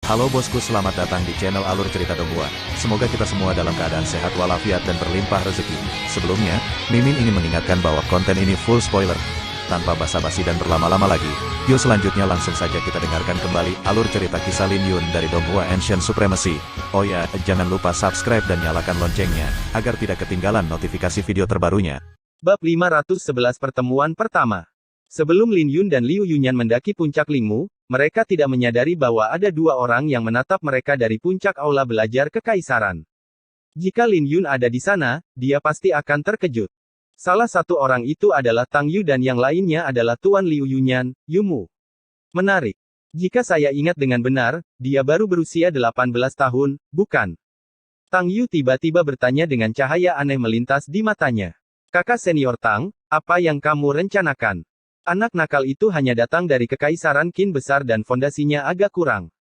Halo bosku, selamat datang di channel Alur Cerita Donghua. Semoga kita semua dalam keadaan sehat walafiat dan berlimpah rezeki. Sebelumnya, Mimin ingin mengingatkan bahwa konten ini full spoiler. Tanpa basa-basi dan berlama-lama lagi, yuk selanjutnya langsung saja kita dengarkan kembali alur cerita kisah Lin Yun dari Donghua Ancient Supremacy. Oh ya, jangan lupa subscribe dan nyalakan loncengnya, agar tidak ketinggalan notifikasi video terbarunya. Bab 511 Pertemuan Pertama. Sebelum Lin Yun dan Liu Yunyan mendaki puncak Lingmu, mereka tidak menyadari bahwa ada dua orang yang menatap mereka dari puncak aula belajar kekaisaran. Jika Lin Yun ada di sana, dia pasti akan terkejut. Salah satu orang itu adalah Tang Yu dan yang lainnya adalah Tuan Liu Yunyan, Yumu. Menarik. Jika saya ingat dengan benar, dia baru berusia 18 tahun, bukan? Tang Yu tiba-tiba bertanya dengan cahaya aneh melintas di matanya. Kakak senior Tang, apa yang kamu rencanakan? Anak nakal itu hanya datang dari kekaisaran Qin besar dan fondasinya agak kurang.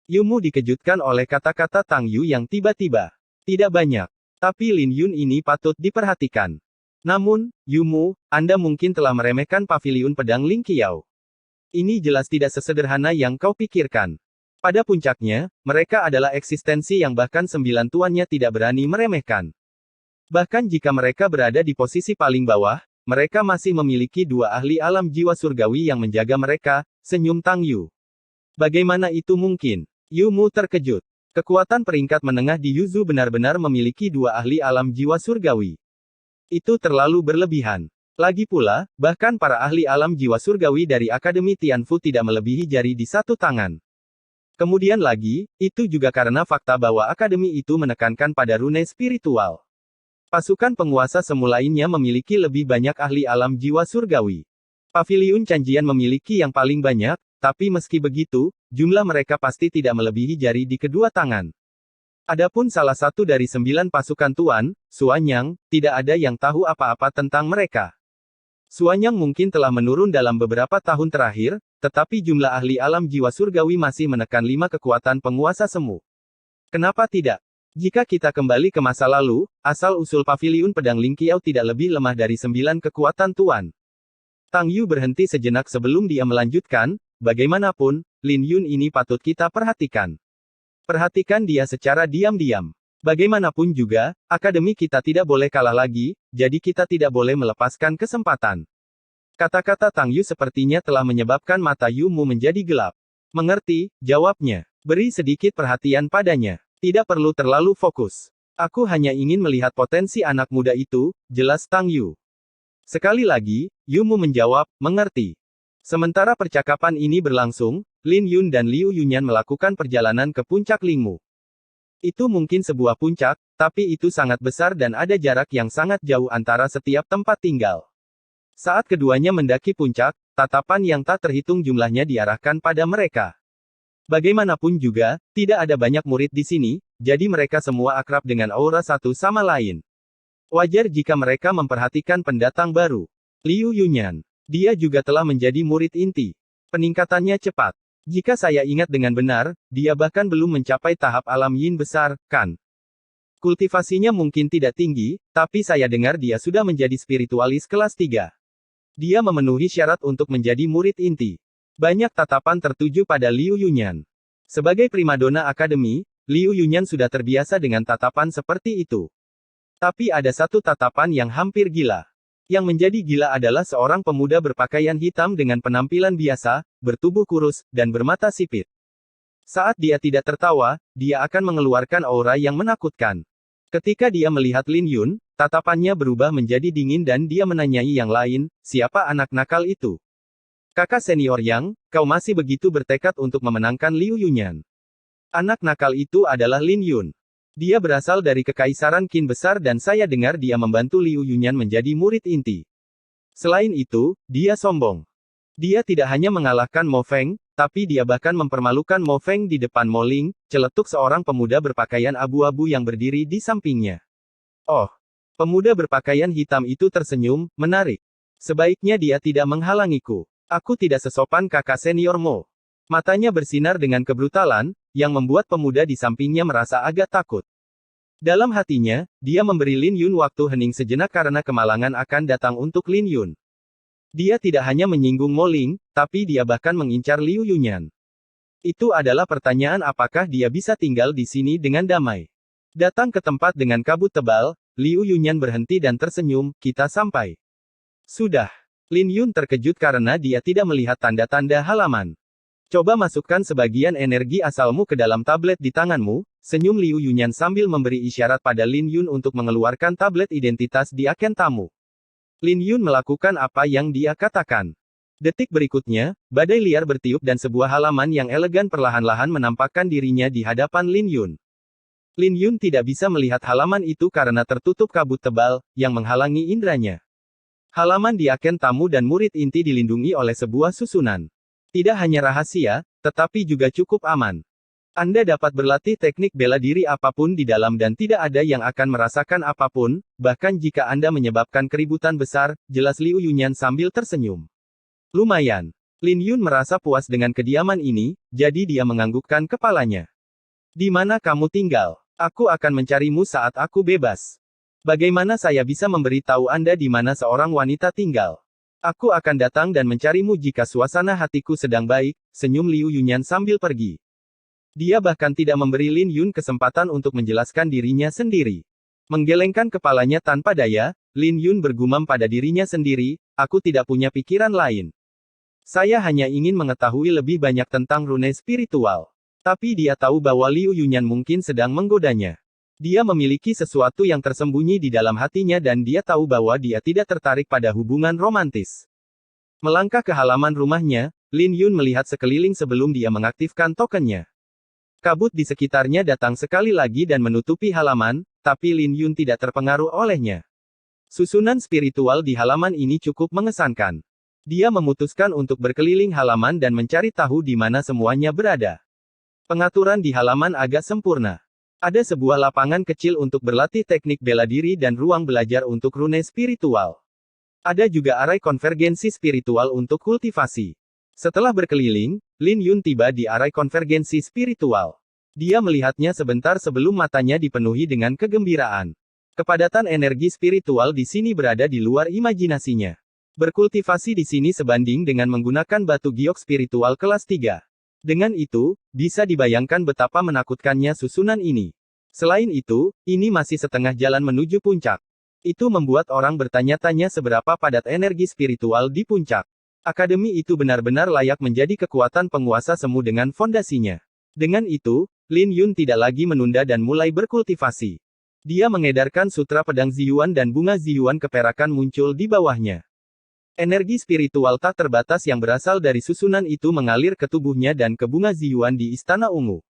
Yumu dikejutkan oleh kata-kata Tang Yu yang tiba-tiba. Tidak banyak. Tapi Lin Yun ini patut diperhatikan. Namun, Yumu, Anda mungkin telah meremehkan paviliun pedang Ling Qiao. Ini jelas tidak sesederhana yang kau pikirkan. Pada puncaknya, mereka adalah eksistensi yang bahkan 9 tuannya tidak berani meremehkan. Bahkan jika mereka berada di posisi paling bawah, mereka masih memiliki dua ahli alam jiwa surgawi yang menjaga mereka, senyum Tang Yu. Bagaimana itu mungkin? Yumu terkejut. Kekuatan peringkat menengah di Yuzu benar-benar memiliki dua ahli alam jiwa surgawi. Itu terlalu berlebihan. Lagi pula, bahkan para ahli alam jiwa surgawi dari Akademi Tianfu tidak melebihi jari di satu tangan. Kemudian lagi, itu juga karena fakta bahwa akademi itu menekankan pada rune spiritual. Pasukan penguasa semu lainnya memiliki lebih banyak ahli alam jiwa surgawi. Paviliun Canjian memiliki yang paling banyak, tapi meski begitu, jumlah mereka pasti tidak melebihi jari di kedua tangan. Adapun salah satu dari 9 pasukan Tuan, Suanyang, tidak ada yang tahu apa-apa tentang mereka. Suanyang mungkin telah menurun dalam beberapa tahun terakhir, tetapi jumlah ahli alam jiwa surgawi masih menekan 5 kekuatan penguasa semu. Kenapa tidak? Jika kita kembali ke masa lalu, asal-usul paviliun pedang Ling Qiao tidak lebih lemah dari 9 kekuatan Tuan. Tang Yu berhenti sejenak sebelum dia melanjutkan, bagaimanapun, Lin Yun ini patut kita perhatikan. Perhatikan dia secara diam-diam. Bagaimanapun juga, akademi kita tidak boleh kalah lagi, jadi kita tidak boleh melepaskan kesempatan. Kata-kata Tang Yu sepertinya telah menyebabkan mata Yumu menjadi gelap. Mengerti, jawabnya. Beri sedikit perhatian padanya. Tidak perlu terlalu fokus. Aku hanya ingin melihat potensi anak muda itu, jelas Tang Yu. Sekali lagi, Yumu menjawab, mengerti. Sementara percakapan ini berlangsung, Lin Yun dan Liu Yunyan melakukan perjalanan ke puncak Lingmu. Itu mungkin sebuah puncak, tapi itu sangat besar dan ada jarak yang sangat jauh antara setiap tempat tinggal. Saat keduanya mendaki puncak, tatapan yang tak terhitung jumlahnya diarahkan pada mereka. Bagaimanapun juga, tidak ada banyak murid di sini, jadi mereka semua akrab dengan aura satu sama lain. Wajar jika mereka memperhatikan pendatang baru. Liu Yunyan. Dia juga telah menjadi murid inti. Peningkatannya cepat. Jika saya ingat dengan benar, dia bahkan belum mencapai tahap alam yin besar, kan? Kultivasinya mungkin tidak tinggi, tapi saya dengar dia sudah menjadi spiritualis kelas 3. Dia memenuhi syarat untuk menjadi murid inti. Banyak tatapan tertuju pada Liu Yunyan. Sebagai primadona akademi, Liu Yunyan sudah terbiasa dengan tatapan seperti itu. Tapi ada satu tatapan yang hampir gila. Yang menjadi gila adalah seorang pemuda berpakaian hitam dengan penampilan biasa, bertubuh kurus, dan bermata sipit. Saat dia tidak tertawa, dia akan mengeluarkan aura yang menakutkan. Ketika dia melihat Lin Yun, tatapannya berubah menjadi dingin dan dia menanyai yang lain, siapa anak nakal itu? Kakak senior Yang, kau masih begitu bertekad untuk memenangkan Liu Yunyan. Anak nakal itu adalah Lin Yun. Dia berasal dari kekaisaran Qin besar dan saya dengar dia membantu Liu Yunyan menjadi murid inti. Selain itu, dia sombong. Dia tidak hanya mengalahkan Mo Feng, tapi dia bahkan mempermalukan Mo Feng di depan Mo Ling, celetuk seorang pemuda berpakaian abu-abu yang berdiri di sampingnya. Oh, pemuda berpakaian hitam itu tersenyum, menarik. Sebaiknya dia tidak menghalangiku. Aku tidak sesopan kakak senior Mo. Matanya bersinar dengan kebrutalan, yang membuat pemuda di sampingnya merasa agak takut. Dalam hatinya, dia memberi Lin Yun waktu hening sejenak karena kemalangan akan datang untuk Lin Yun. Dia tidak hanya menyinggung Mo Ling, tapi dia bahkan mengincar Liu Yunyan. Itu adalah pertanyaan apakah dia bisa tinggal di sini dengan damai. Datang ke tempat dengan kabut tebal, Liu Yunyan berhenti dan tersenyum, kita sampai. Sudah. Lin Yun terkejut karena dia tidak melihat tanda-tanda halaman. Coba masukkan sebagian energi asalmu ke dalam tablet di tanganmu, senyum Liu Yunyan sambil memberi isyarat pada Lin Yun untuk mengeluarkan tablet identitas di aken tamu. Lin Yun melakukan apa yang dia katakan. Detik berikutnya, badai liar bertiup dan sebuah halaman yang elegan perlahan-lahan menampakkan dirinya di hadapan Lin Yun. Lin Yun tidak bisa melihat halaman itu karena tertutup kabut tebal, yang menghalangi indranya. Halaman di aken tamu dan murid inti dilindungi oleh sebuah susunan. Tidak hanya rahasia, tetapi juga cukup aman. Anda dapat berlatih teknik bela diri apapun di dalam dan tidak ada yang akan merasakan apapun, bahkan jika Anda menyebabkan keributan besar, jelas Liu Yunyan sambil tersenyum. Lumayan. Lin Yun merasa puas dengan kediaman ini, jadi dia menganggukkan kepalanya. Di mana kamu tinggal? Aku akan mencarimu saat aku bebas. Bagaimana saya bisa memberitahu Anda di mana seorang wanita tinggal? Aku akan datang dan mencarimu jika suasana hatiku sedang baik, senyum Liu Yunyan sambil pergi. Dia bahkan tidak memberi Lin Yun kesempatan untuk menjelaskan dirinya sendiri. Menggelengkan kepalanya tanpa daya, Lin Yun bergumam pada dirinya sendiri, aku tidak punya pikiran lain. Saya hanya ingin mengetahui lebih banyak tentang rune spiritual. Tapi dia tahu bahwa Liu Yunyan mungkin sedang menggodanya. Dia memiliki sesuatu yang tersembunyi di dalam hatinya dan dia tahu bahwa dia tidak tertarik pada hubungan romantis. Melangkah ke halaman rumahnya, Lin Yun melihat sekeliling sebelum dia mengaktifkan tokennya. Kabut di sekitarnya datang sekali lagi dan menutupi halaman, tapi Lin Yun tidak terpengaruh olehnya. Susunan spiritual di halaman ini cukup mengesankan. Dia memutuskan untuk berkeliling halaman dan mencari tahu di mana semuanya berada. Pengaturan di halaman agak sempurna. Ada sebuah lapangan kecil untuk berlatih teknik bela diri dan ruang belajar untuk rune spiritual. Ada juga arai konvergensi spiritual untuk kultivasi. Setelah berkeliling, Lin Yun tiba di arai konvergensi spiritual. Dia melihatnya sebentar sebelum matanya dipenuhi dengan kegembiraan. Kepadatan energi spiritual di sini berada di luar imajinasinya. Berkultivasi di sini sebanding dengan menggunakan batu giok spiritual kelas 3. Dengan itu, bisa dibayangkan betapa menakutkannya susunan ini. Selain itu, ini masih setengah jalan menuju puncak. Itu membuat orang bertanya-tanya seberapa padat energi spiritual di puncak. Akademi itu benar-benar layak menjadi kekuatan penguasa semu dengan fondasinya. Dengan itu, Lin Yun tidak lagi menunda dan mulai berkultivasi. Dia mengedarkan sutra pedang Ziyuan dan bunga Ziyuan keperakan muncul di bawahnya. Energi spiritual tak terbatas yang berasal dari susunan itu mengalir ke tubuhnya dan ke bunga Ziyuan di Istana Ungu.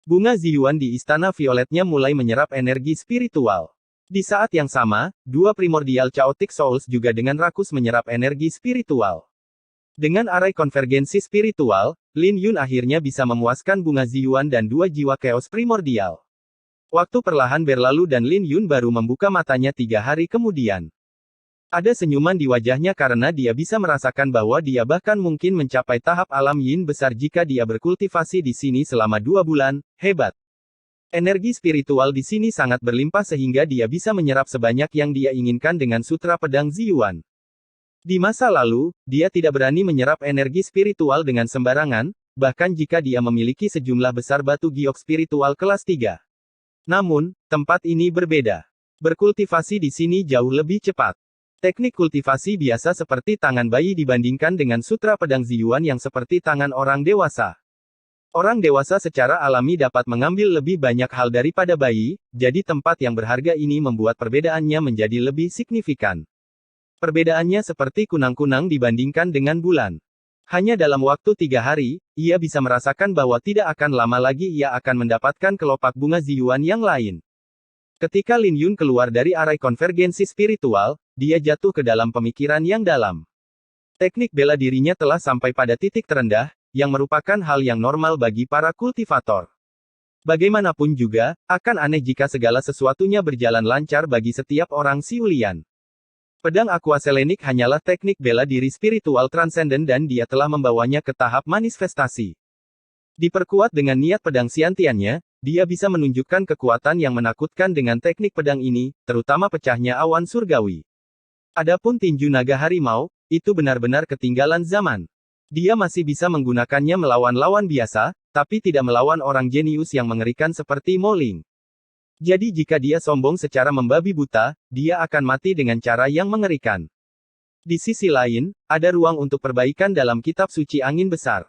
Bunga Ziyuan di Istana Violetnya mulai menyerap energi spiritual. Di saat yang sama, dua primordial Chaotic Souls juga dengan rakus menyerap energi spiritual. Dengan arai konvergensi spiritual, Lin Yun akhirnya bisa memuaskan bunga Ziyuan dan dua jiwa Chaos primordial. Waktu perlahan berlalu dan Lin Yun baru membuka matanya 3 hari kemudian. Ada senyuman di wajahnya karena dia bisa merasakan bahwa dia bahkan mungkin mencapai tahap alam yin besar jika dia berkultivasi di sini selama 2 bulan, hebat. Energi spiritual di sini sangat berlimpah sehingga dia bisa menyerap sebanyak yang dia inginkan dengan sutra pedang Ziyuan. Di masa lalu, dia tidak berani menyerap energi spiritual dengan sembarangan, bahkan jika dia memiliki sejumlah besar batu giok spiritual kelas 3. Namun, tempat ini berbeda. Berkultivasi di sini jauh lebih cepat. Teknik kultivasi biasa seperti tangan bayi dibandingkan dengan sutra pedang Ziyuan yang seperti tangan orang dewasa. Orang dewasa secara alami dapat mengambil lebih banyak hal daripada bayi, jadi tempat yang berharga ini membuat perbedaannya menjadi lebih signifikan. Perbedaannya seperti kunang-kunang dibandingkan dengan bulan. Hanya dalam waktu 3 hari, ia bisa merasakan bahwa tidak akan lama lagi ia akan mendapatkan kelopak bunga Ziyuan yang lain. Ketika Lin Yun keluar dari arai konvergensi spiritual, dia jatuh ke dalam pemikiran yang dalam. Teknik bela dirinya telah sampai pada titik terendah, yang merupakan hal yang normal bagi para kultivator. Bagaimanapun juga, akan aneh jika segala sesuatunya berjalan lancar bagi setiap orang Siulian. Pedang Aqua Selenik hanyalah teknik bela diri spiritual transenden dan dia telah membawanya ke tahap manifestasi. Diperkuat dengan niat pedang Xiantiannya, dia bisa menunjukkan kekuatan yang menakutkan dengan teknik pedang ini, terutama pecahnya awan surgawi. Adapun tinju naga harimau, itu benar-benar ketinggalan zaman. Dia masih bisa menggunakannya melawan lawan biasa, tapi tidak melawan orang jenius yang mengerikan seperti Mo Ling. Jadi jika dia sombong secara membabi buta, dia akan mati dengan cara yang mengerikan. Di sisi lain, ada ruang untuk perbaikan dalam kitab suci angin besar.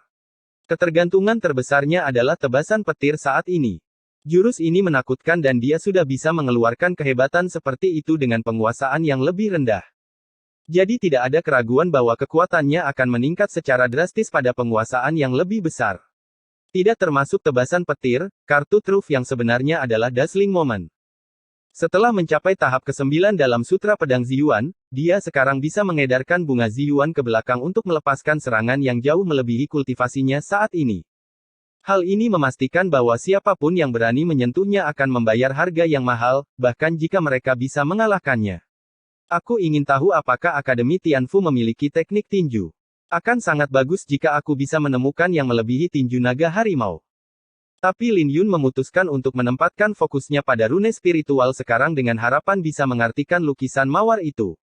Ketergantungan terbesarnya adalah tebasan petir saat ini. Jurus ini menakutkan dan dia sudah bisa mengeluarkan kehebatan seperti itu dengan penguasaan yang lebih rendah. Jadi tidak ada keraguan bahwa kekuatannya akan meningkat secara drastis pada penguasaan yang lebih besar. Tidak termasuk tebasan petir, kartu truf yang sebenarnya adalah Dazzling Moment. Setelah mencapai tahap ke-9 dalam Sutra Pedang Ziyuan, dia sekarang bisa mengedarkan bunga Ziyuan ke belakang untuk melepaskan serangan yang jauh melebihi kultivasinya saat ini. Hal ini memastikan bahwa siapapun yang berani menyentuhnya akan membayar harga yang mahal, bahkan jika mereka bisa mengalahkannya. Aku ingin tahu apakah Akademi Tianfu memiliki teknik tinju. Akan sangat bagus jika aku bisa menemukan yang melebihi tinju naga harimau. Tapi Lin Yun memutuskan untuk menempatkan fokusnya pada rune spiritual sekarang dengan harapan bisa mengartikan lukisan mawar itu.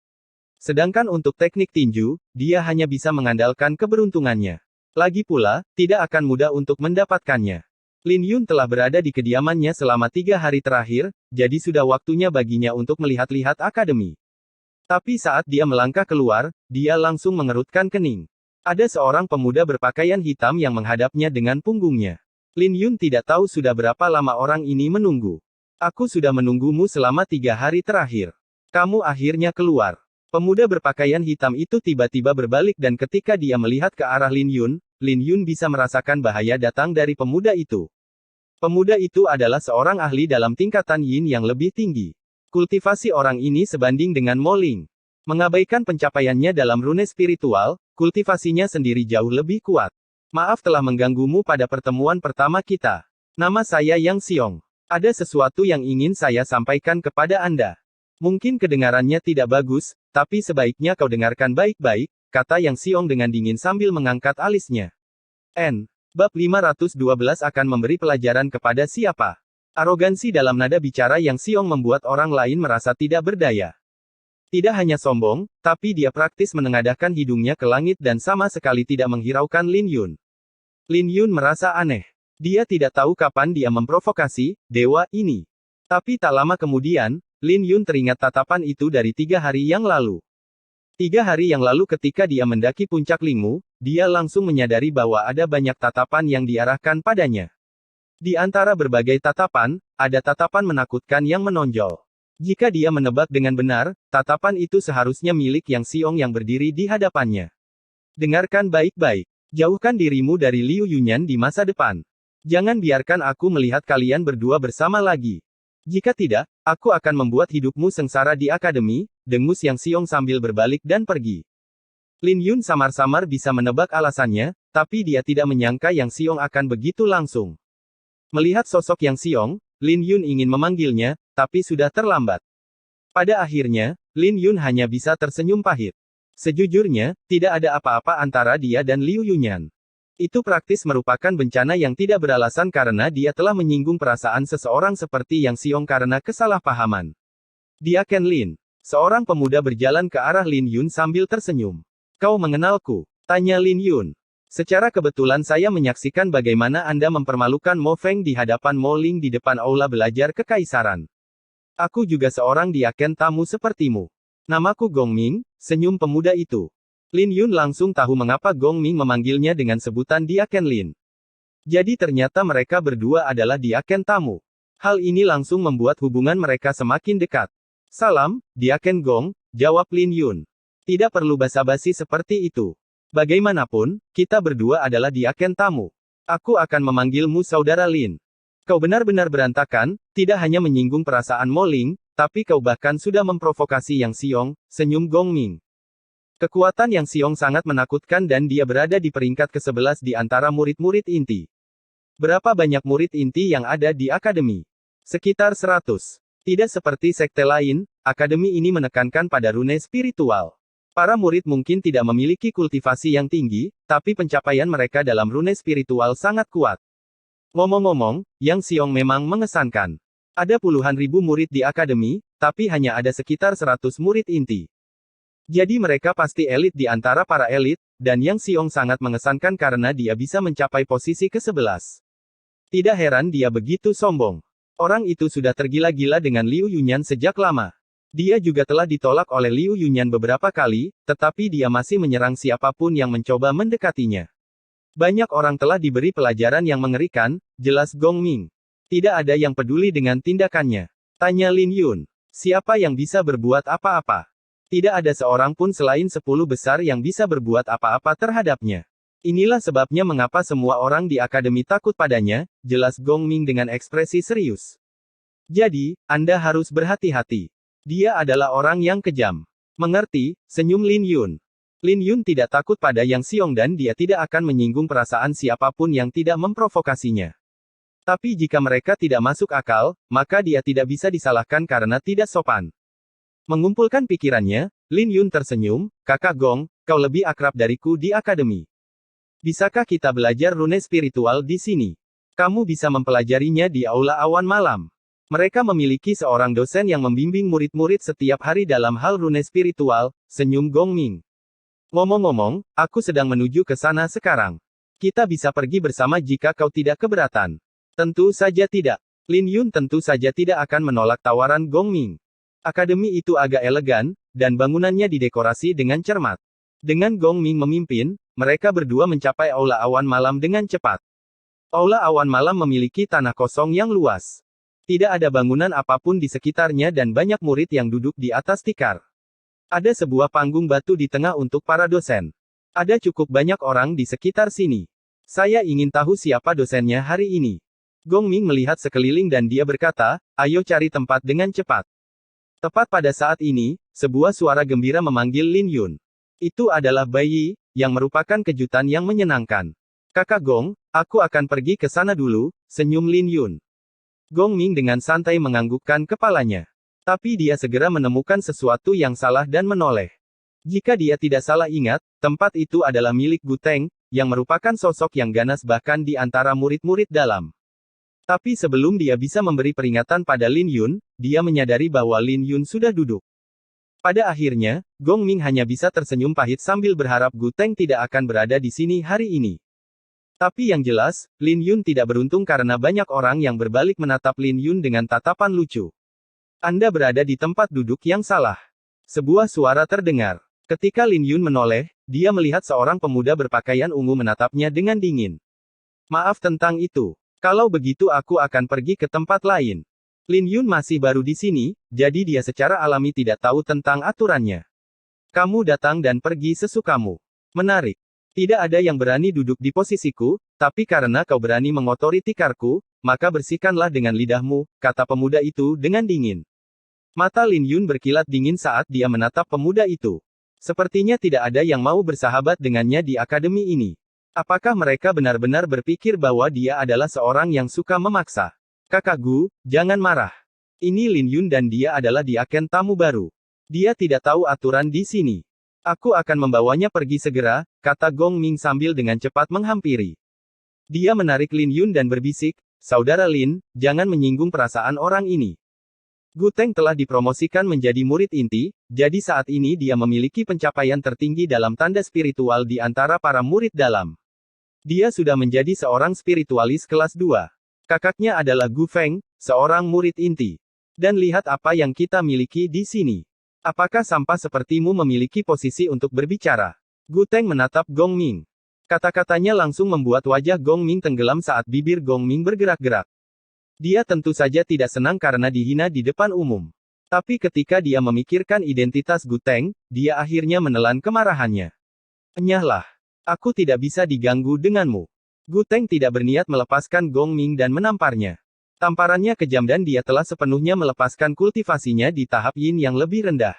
Sedangkan untuk teknik tinju, dia hanya bisa mengandalkan keberuntungannya. Lagi pula, tidak akan mudah untuk mendapatkannya. Lin Yun telah berada di kediamannya selama 3 hari terakhir, jadi sudah waktunya baginya untuk melihat-lihat akademi. Tapi saat dia melangkah keluar, dia langsung mengerutkan kening. Ada seorang pemuda berpakaian hitam yang menghadapnya dengan punggungnya. Lin Yun tidak tahu sudah berapa lama orang ini menunggu. Aku sudah menunggumu selama 3 hari terakhir. Kamu akhirnya keluar. Pemuda berpakaian hitam itu tiba-tiba berbalik dan ketika dia melihat ke arah Lin Yun bisa merasakan bahaya datang dari pemuda itu. Pemuda itu adalah seorang ahli dalam tingkatan Yin yang lebih tinggi. Kultivasi orang ini sebanding dengan Mo Ling. Mengabaikan pencapaiannya dalam rune spiritual, kultivasinya sendiri jauh lebih kuat. Maaf telah mengganggumu pada pertemuan pertama kita. Nama saya Yang Xiong. Ada sesuatu yang ingin saya sampaikan kepada Anda. Mungkin kedengarannya tidak bagus, tapi sebaiknya kau dengarkan baik-baik, kata Yang Xiong dengan dingin sambil mengangkat alisnya. Bab 512 akan memberi pelajaran kepada siapa? Arogansi dalam nada bicara Yang Xiong membuat orang lain merasa tidak berdaya. Tidak hanya sombong, tapi dia praktis menengadahkan hidungnya ke langit dan sama sekali tidak menghiraukan Lin Yun. Lin Yun merasa aneh. Dia tidak tahu kapan dia memprovokasi dewa ini. Tapi tak lama kemudian, Lin Yun teringat tatapan itu dari 3 hari yang lalu. 3 hari yang lalu ketika dia mendaki puncak Lingmu, dia langsung menyadari bahwa ada banyak tatapan yang diarahkan padanya. Di antara berbagai tatapan, ada tatapan menakutkan yang menonjol. Jika dia menebak dengan benar, tatapan itu seharusnya milik Yang Xiong yang berdiri di hadapannya. Dengarkan baik-baik. Jauhkan dirimu dari Liu Yunyan di masa depan. Jangan biarkan aku melihat kalian berdua bersama lagi. Jika tidak, aku akan membuat hidupmu sengsara di akademi, dengus Yang Xiong sambil berbalik dan pergi. Lin Yun samar-samar bisa menebak alasannya, tapi dia tidak menyangka Yang Xiong akan begitu langsung. Melihat sosok Yang Xiong, Lin Yun ingin memanggilnya, tapi sudah terlambat. Pada akhirnya, Lin Yun hanya bisa tersenyum pahit. Sejujurnya, tidak ada apa-apa antara dia dan Liu Yunyan. Itu praktis merupakan bencana yang tidak beralasan karena dia telah menyinggung perasaan seseorang seperti Yang Xiong karena kesalahpahaman. Dia Ken Lin. Seorang pemuda berjalan ke arah Lin Yun sambil tersenyum. Kau mengenalku? Tanya Lin Yun. Secara kebetulan saya menyaksikan bagaimana Anda mempermalukan Mo Feng di hadapan Mo Ling di depan aula belajar kekaisaran. Aku juga seorang diaken tamu sepertimu. Namaku Gong Ming, senyum pemuda itu. Lin Yun langsung tahu mengapa Gong Ming memanggilnya dengan sebutan diaken Lin. Jadi ternyata mereka berdua adalah diaken tamu. Hal ini langsung membuat hubungan mereka semakin dekat. Salam, diaken Gong, jawab Lin Yun. Tidak perlu basa-basi seperti itu. Bagaimanapun, kita berdua adalah diaken tamu. Aku akan memanggilmu saudara Lin. Kau benar-benar berantakan, tidak hanya menyinggung perasaan Mo Ling, tapi kau bahkan sudah memprovokasi Yang Xiong, senyum Gong Ming. Kekuatan Yang Xiong sangat menakutkan dan dia berada di peringkat ke-11 di antara murid-murid inti. Berapa banyak murid inti yang ada di akademi? Sekitar 100. Tidak seperti sekte lain, akademi ini menekankan pada rune spiritual. Para murid mungkin tidak memiliki kultivasi yang tinggi, tapi pencapaian mereka dalam rune spiritual sangat kuat. Ngomong-ngomong, Yang Xiong memang mengesankan. Ada puluhan ribu murid di akademi, tapi hanya ada sekitar 100 murid inti. Jadi mereka pasti elit di antara para elit, dan Yang Xiong sangat mengesankan karena dia bisa mencapai posisi ke-11. Tidak heran dia begitu sombong. Orang itu sudah tergila-gila dengan Liu Yunyan sejak lama. Dia juga telah ditolak oleh Liu Yunyan beberapa kali, tetapi dia masih menyerang siapapun yang mencoba mendekatinya. Banyak orang telah diberi pelajaran yang mengerikan, jelas Gong Ming. Tidak ada yang peduli dengan tindakannya. Tanya Lin Yun. Siapa yang bisa berbuat apa-apa? Tidak ada seorang pun selain 10 besar yang bisa berbuat apa-apa terhadapnya. Inilah sebabnya mengapa semua orang di akademi takut padanya, jelas Gong Ming dengan ekspresi serius. Jadi, Anda harus berhati-hati. Dia adalah orang yang kejam. Mengerti, senyum Lin Yun. Lin Yun tidak takut pada Yang Xiong dan dia tidak akan menyinggung perasaan siapapun yang tidak memprovokasinya. Tapi jika mereka tidak masuk akal, maka dia tidak bisa disalahkan karena tidak sopan. Mengumpulkan pikirannya, Lin Yun tersenyum, Kakak Gong, kau lebih akrab dariku di akademi. Bisakah kita belajar rune spiritual di sini? Kamu bisa mempelajarinya di aula awan malam. Mereka memiliki seorang dosen yang membimbing murid-murid setiap hari dalam hal rune spiritual, senyum Gong Ming. Ngomong-ngomong, aku sedang menuju ke sana sekarang. Kita bisa pergi bersama jika kau tidak keberatan. Tentu saja tidak. Lin Yun tentu saja tidak akan menolak tawaran Gong Ming. Akademi itu agak elegan, dan bangunannya didekorasi dengan cermat. Dengan Gong Ming memimpin, mereka berdua mencapai aula awan malam dengan cepat. Aula awan malam memiliki tanah kosong yang luas. Tidak ada bangunan apapun di sekitarnya dan banyak murid yang duduk di atas tikar. Ada sebuah panggung batu di tengah untuk para dosen. Ada cukup banyak orang di sekitar sini. Saya ingin tahu siapa dosennya hari ini. Gong Ming melihat sekeliling dan dia berkata, ayo cari tempat dengan cepat. Tepat pada saat ini, sebuah suara gembira memanggil Lin Yun. Itu adalah Bai Yi, yang merupakan kejutan yang menyenangkan. Kakak Gong, aku akan pergi ke sana dulu, senyum Lin Yun. Gong Ming dengan santai menganggukkan kepalanya. Tapi dia segera menemukan sesuatu yang salah dan menoleh. Jika dia tidak salah ingat, tempat itu adalah milik Gu Teng, yang merupakan sosok yang ganas bahkan di antara murid-murid dalam. Tapi sebelum dia bisa memberi peringatan pada Lin Yun, dia menyadari bahwa Lin Yun sudah duduk. Pada akhirnya, Gong Ming hanya bisa tersenyum pahit sambil berharap Gu Teng tidak akan berada di sini hari ini. Tapi yang jelas, Lin Yun tidak beruntung karena banyak orang yang berbalik menatap Lin Yun dengan tatapan lucu. Anda berada di tempat duduk yang salah. Sebuah suara terdengar. Ketika Lin Yun menoleh, dia melihat seorang pemuda berpakaian ungu menatapnya dengan dingin. Maaf tentang itu. Kalau begitu aku akan pergi ke tempat lain. Lin Yun masih baru di sini, jadi dia secara alami tidak tahu tentang aturannya. Kamu datang dan pergi sesukamu. Menarik. Tidak ada yang berani duduk di posisiku, tapi karena kau berani mengotori tikarku, maka bersihkanlah dengan lidahmu, kata pemuda itu dengan dingin. Mata Lin Yun berkilat dingin saat dia menatap pemuda itu. Sepertinya tidak ada yang mau bersahabat dengannya di akademi ini. Apakah mereka benar-benar berpikir bahwa dia adalah seorang yang suka memaksa? Kakak Gu, jangan marah. Ini Lin Yun dan dia adalah diaken tamu baru. Dia tidak tahu aturan di sini. Aku akan membawanya pergi segera, kata Gong Ming sambil dengan cepat menghampiri. Dia menarik Lin Yun dan berbisik, Saudara Lin, jangan menyinggung perasaan orang ini. Gu Teng telah dipromosikan menjadi murid inti, jadi saat ini dia memiliki pencapaian tertinggi dalam tanda spiritual di antara para murid dalam. Dia sudah menjadi seorang spiritualis kelas 2. Kakaknya adalah Gu Feng, seorang murid inti. Dan lihat apa yang kita miliki di sini. Apakah sampah sepertimu memiliki posisi untuk berbicara? Gu Teng menatap Gong Ming. Kata-katanya langsung membuat wajah Gong Ming tenggelam saat bibir Gong Ming bergerak-gerak. Dia tentu saja tidak senang karena dihina di depan umum. Tapi ketika dia memikirkan identitas Gu Teng, dia akhirnya menelan kemarahannya. Enyahlah. Aku tidak bisa diganggu denganmu. Gu Teng tidak berniat melepaskan Gong Ming dan menamparnya. Tamparannya kejam dan dia telah sepenuhnya melepaskan kultivasinya di tahap yin yang lebih rendah.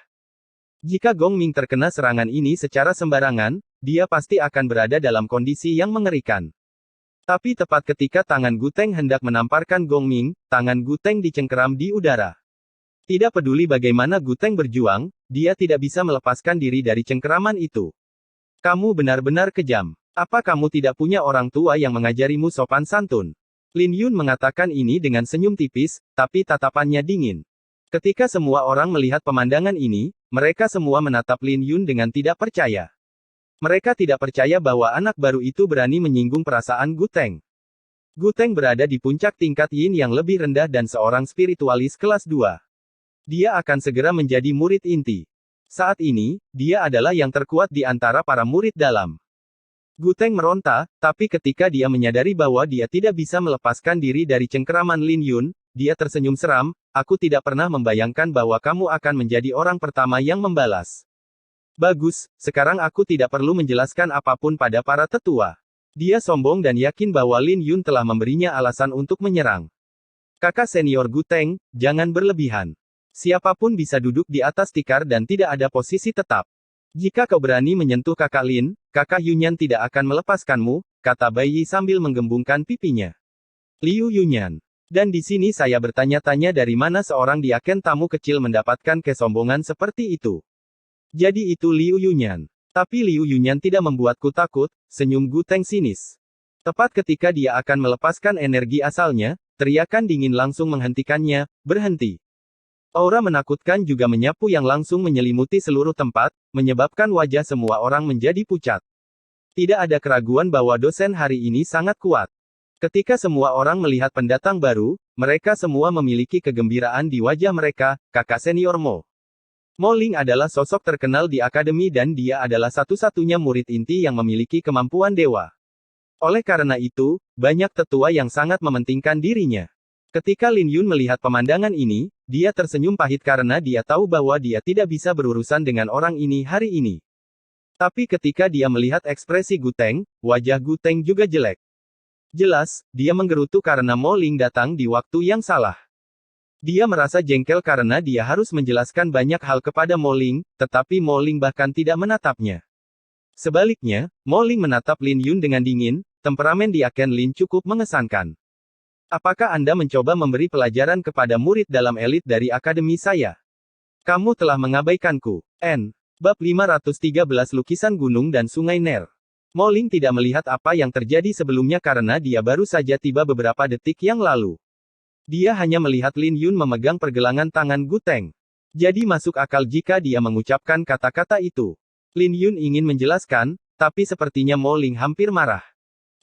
Jika Gong Ming terkena serangan ini secara sembarangan, dia pasti akan berada dalam kondisi yang mengerikan. Tapi tepat ketika tangan Gu Teng hendak menamparkan Gong Ming, tangan Gu Teng dicengkeram di udara. Tidak peduli bagaimana Gu Teng berjuang, dia tidak bisa melepaskan diri dari cengkeraman itu. Kamu benar-benar kejam. Apa kamu tidak punya orang tua yang mengajarimu sopan santun? Lin Yun mengatakan ini dengan senyum tipis, tapi tatapannya dingin. Ketika semua orang melihat pemandangan ini, mereka semua menatap Lin Yun dengan tidak percaya. Mereka tidak percaya bahwa anak baru itu berani menyinggung perasaan Gu Teng. Gu Teng berada di puncak tingkat Yin yang lebih rendah dan seorang spiritualis kelas 2. Dia akan segera menjadi murid inti. Saat ini, dia adalah yang terkuat di antara para murid dalam. Gu Teng meronta, tapi ketika dia menyadari bahwa dia tidak bisa melepaskan diri dari cengkeraman Lin Yun, dia tersenyum seram, "Aku tidak pernah membayangkan bahwa kamu akan menjadi orang pertama yang membalas. Bagus, sekarang aku tidak perlu menjelaskan apapun pada para tetua." Dia sombong dan yakin bahwa Lin Yun telah memberinya alasan untuk menyerang. "Kakak senior Gu Teng, jangan berlebihan. Siapapun bisa duduk di atas tikar dan tidak ada posisi tetap. Jika kau berani menyentuh kakak Lin, kakak Yunyan tidak akan melepaskanmu," kata Bai Yi sambil menggembungkan pipinya. "Liu Yunyan. Dan di sini saya bertanya-tanya dari mana seorang diaken tamu kecil mendapatkan kesombongan seperti itu. Jadi itu Liu Yunyan. Tapi Liu Yunyan tidak membuatku takut," senyum Gu Teng sinis. Tepat ketika dia akan melepaskan energi asalnya, teriakan dingin langsung menghentikannya, "Berhenti." Aura menakutkan juga menyapu yang langsung menyelimuti seluruh tempat, menyebabkan wajah semua orang menjadi pucat. Tidak ada keraguan bahwa dosen hari ini sangat kuat. Ketika semua orang melihat pendatang baru, mereka semua memiliki kegembiraan di wajah mereka. Kakak senior Mo. Mo Ling adalah sosok terkenal di akademi dan dia adalah satu-satunya murid inti yang memiliki kemampuan dewa. Oleh karena itu, banyak tetua yang sangat mementingkan dirinya. Ketika Lin Yun melihat pemandangan ini, dia tersenyum pahit karena dia tahu bahwa dia tidak bisa berurusan dengan orang ini hari ini. Tapi ketika dia melihat ekspresi Gu Teng, wajah Gu Teng juga jelek. Jelas, dia menggerutu karena Mo Ling datang di waktu yang salah. Dia merasa jengkel karena dia harus menjelaskan banyak hal kepada Mo Ling, tetapi Mo Ling bahkan tidak menatapnya. Sebaliknya, Mo Ling menatap Lin Yun dengan dingin, temperamen diaken Lin cukup mengesankan. "Apakah Anda mencoba memberi pelajaran kepada murid dalam elit dari akademi saya? Kamu telah mengabaikanku." Bab 513 Lukisan Gunung dan Sungai Ner. Mo Ling tidak melihat apa yang terjadi sebelumnya karena dia baru saja tiba beberapa detik yang lalu. Dia hanya melihat Lin Yun memegang pergelangan tangan Gu Teng. Jadi masuk akal jika dia mengucapkan kata-kata itu. Lin Yun ingin menjelaskan, tapi sepertinya Mo Ling hampir marah.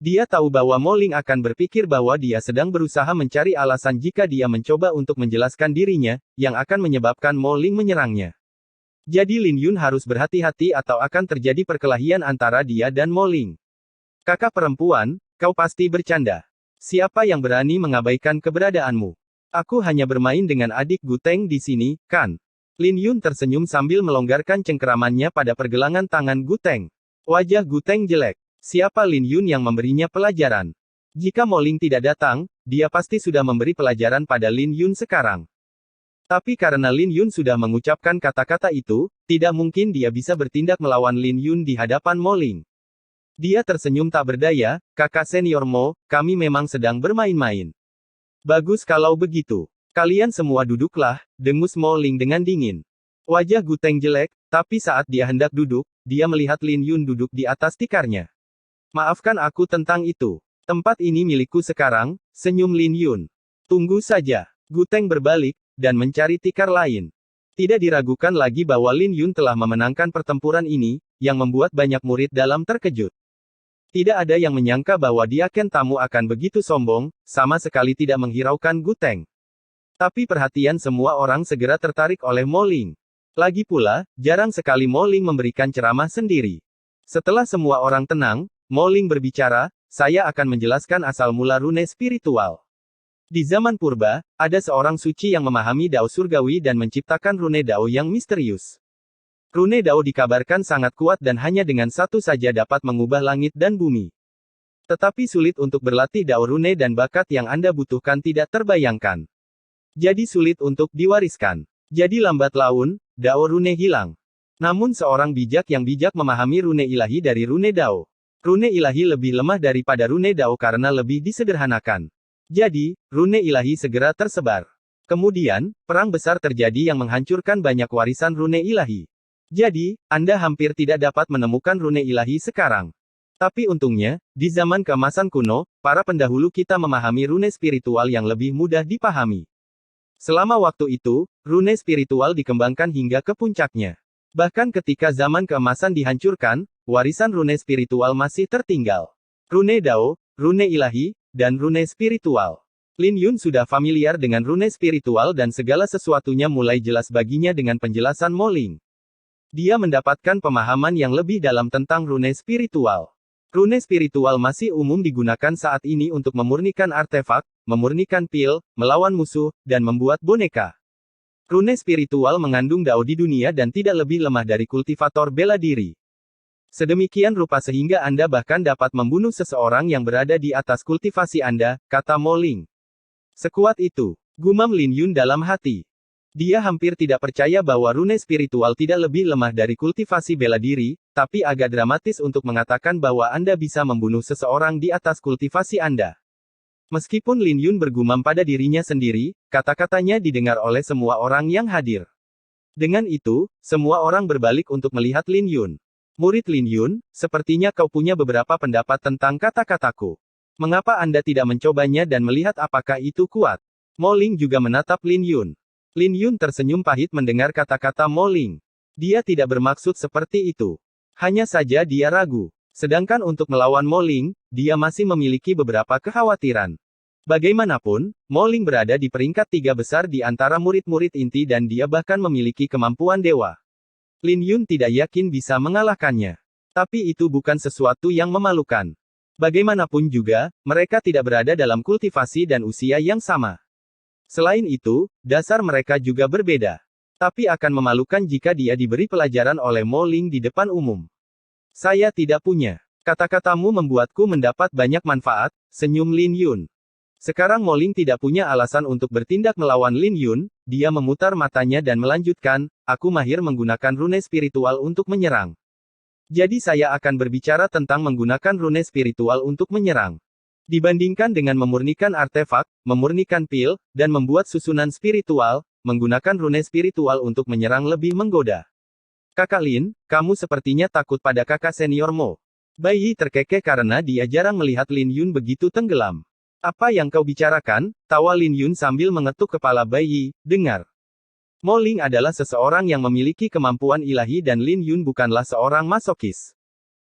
Dia tahu bahwa Mo Ling akan berpikir bahwa dia sedang berusaha mencari alasan jika dia mencoba untuk menjelaskan dirinya, yang akan menyebabkan Mo Ling menyerangnya. Jadi Lin Yun harus berhati-hati atau akan terjadi perkelahian antara dia dan Mo Ling. "Kakak perempuan, kau pasti bercanda. Siapa yang berani mengabaikan keberadaanmu? Aku hanya bermain dengan adik Gu Teng di sini, kan?" Lin Yun tersenyum sambil melonggarkan cengkeramannya pada pergelangan tangan Gu Teng. Wajah Gu Teng jelek. Siapa Lin Yun yang memberinya pelajaran? Jika Mo Ling tidak datang, dia pasti sudah memberi pelajaran pada Lin Yun sekarang. Tapi karena Lin Yun sudah mengucapkan kata-kata itu, tidak mungkin dia bisa bertindak melawan Lin Yun di hadapan Mo Ling. Dia tersenyum tak berdaya, "Kakak senior Mo, kami memang sedang bermain-main." "Bagus kalau begitu. Kalian semua duduklah," dengus Mo Ling dengan dingin. Wajah Gu Teng jelek, tapi saat dia hendak duduk, dia melihat Lin Yun duduk di atas tikarnya. "Maafkan aku tentang itu. Tempat ini milikku sekarang," senyum Lin Yun. "Tunggu saja." Gu Teng berbalik, dan mencari tikar lain. Tidak diragukan lagi bahwa Lin Yun telah memenangkan pertempuran ini, yang membuat banyak murid dalam terkejut. Tidak ada yang menyangka bahwa diaken tamu akan begitu sombong, sama sekali tidak menghiraukan Gu Teng. Tapi perhatian semua orang segera tertarik oleh Mo Ling. Lagi pula, jarang sekali Mo Ling memberikan ceramah sendiri. Setelah semua orang tenang, Mo Ling berbicara, "Saya akan menjelaskan asal mula rune spiritual. Di zaman purba, ada seorang suci yang memahami Dao surgawi dan menciptakan rune Dao yang misterius. Rune Dao dikabarkan sangat kuat dan hanya dengan satu saja dapat mengubah langit dan bumi. Tetapi sulit untuk berlatih Dao rune dan bakat yang Anda butuhkan tidak terbayangkan. Jadi sulit untuk diwariskan. Jadi lambat laun, Dao rune hilang. Namun seorang bijak yang bijak memahami rune ilahi dari rune Dao. Rune ilahi lebih lemah daripada rune Dao karena lebih disederhanakan. Jadi, rune ilahi segera tersebar. Kemudian, perang besar terjadi yang menghancurkan banyak warisan rune ilahi. Jadi, Anda hampir tidak dapat menemukan rune ilahi sekarang. Tapi untungnya, di zaman keemasan kuno, para pendahulu kita memahami rune spiritual yang lebih mudah dipahami. Selama waktu itu, rune spiritual dikembangkan hingga ke puncaknya. Bahkan ketika zaman keemasan dihancurkan, warisan rune spiritual masih tertinggal. Rune Dao, rune ilahi, dan rune spiritual. Lin Yun sudah familiar dengan rune spiritual dan segala sesuatunya mulai jelas baginya dengan penjelasan Mo Ling. Dia mendapatkan pemahaman yang lebih dalam tentang rune spiritual. Rune spiritual masih umum digunakan saat ini untuk memurnikan artefak, memurnikan pil, melawan musuh, dan membuat boneka. Rune spiritual mengandung dao di dunia dan tidak lebih lemah dari kultivator bela diri. Sedemikian rupa sehingga Anda bahkan dapat membunuh seseorang yang berada di atas kultivasi Anda, kata Mo Ling. Sekuat itu, gumam Lin Yun dalam hati. Dia hampir tidak percaya bahwa rune spiritual tidak lebih lemah dari kultivasi bela diri, tapi agak dramatis untuk mengatakan bahwa Anda bisa membunuh seseorang di atas kultivasi Anda. Meskipun Lin Yun bergumam pada dirinya sendiri, kata-katanya didengar oleh semua orang yang hadir. Dengan itu, semua orang berbalik untuk melihat Lin Yun. Murid Lin Yun, sepertinya kau punya beberapa pendapat tentang kata-kataku. Mengapa Anda tidak mencobanya dan melihat apakah itu kuat? Mo Ling juga menatap Lin Yun. Lin Yun tersenyum pahit mendengar kata-kata Mo Ling. Dia tidak bermaksud seperti itu. Hanya saja dia ragu. Sedangkan untuk melawan Mo Ling, dia masih memiliki beberapa kekhawatiran. Bagaimanapun, Mo Ling berada di peringkat 3 besar di antara murid-murid inti dan dia bahkan memiliki kemampuan dewa. Lin Yun tidak yakin bisa mengalahkannya. Tapi itu bukan sesuatu yang memalukan. Bagaimanapun juga, mereka tidak berada dalam kultivasi dan usia yang sama. Selain itu, dasar mereka juga berbeda. Tapi akan memalukan jika dia diberi pelajaran oleh Mo Ling di depan umum. Saya tidak punya. Kata-katamu membuatku mendapat banyak manfaat, senyum Lin Yun. Sekarang Mo Ling tidak punya alasan untuk bertindak melawan Lin Yun, dia memutar matanya dan melanjutkan, aku mahir menggunakan rune spiritual untuk menyerang. Jadi saya akan berbicara tentang menggunakan rune spiritual untuk menyerang. Dibandingkan dengan memurnikan artefak, memurnikan pil, dan membuat susunan spiritual, menggunakan rune spiritual untuk menyerang lebih menggoda. Kakak Lin, kamu sepertinya takut pada kakak senior Mo. Bai Yi terkekeh karena dia jarang melihat Lin Yun begitu tenggelam. Apa yang kau bicarakan? Tawa Lin Yun sambil mengetuk kepala Bai Yi, dengar. Mo Ling adalah seseorang yang memiliki kemampuan ilahi dan Lin Yun bukanlah seorang masokis.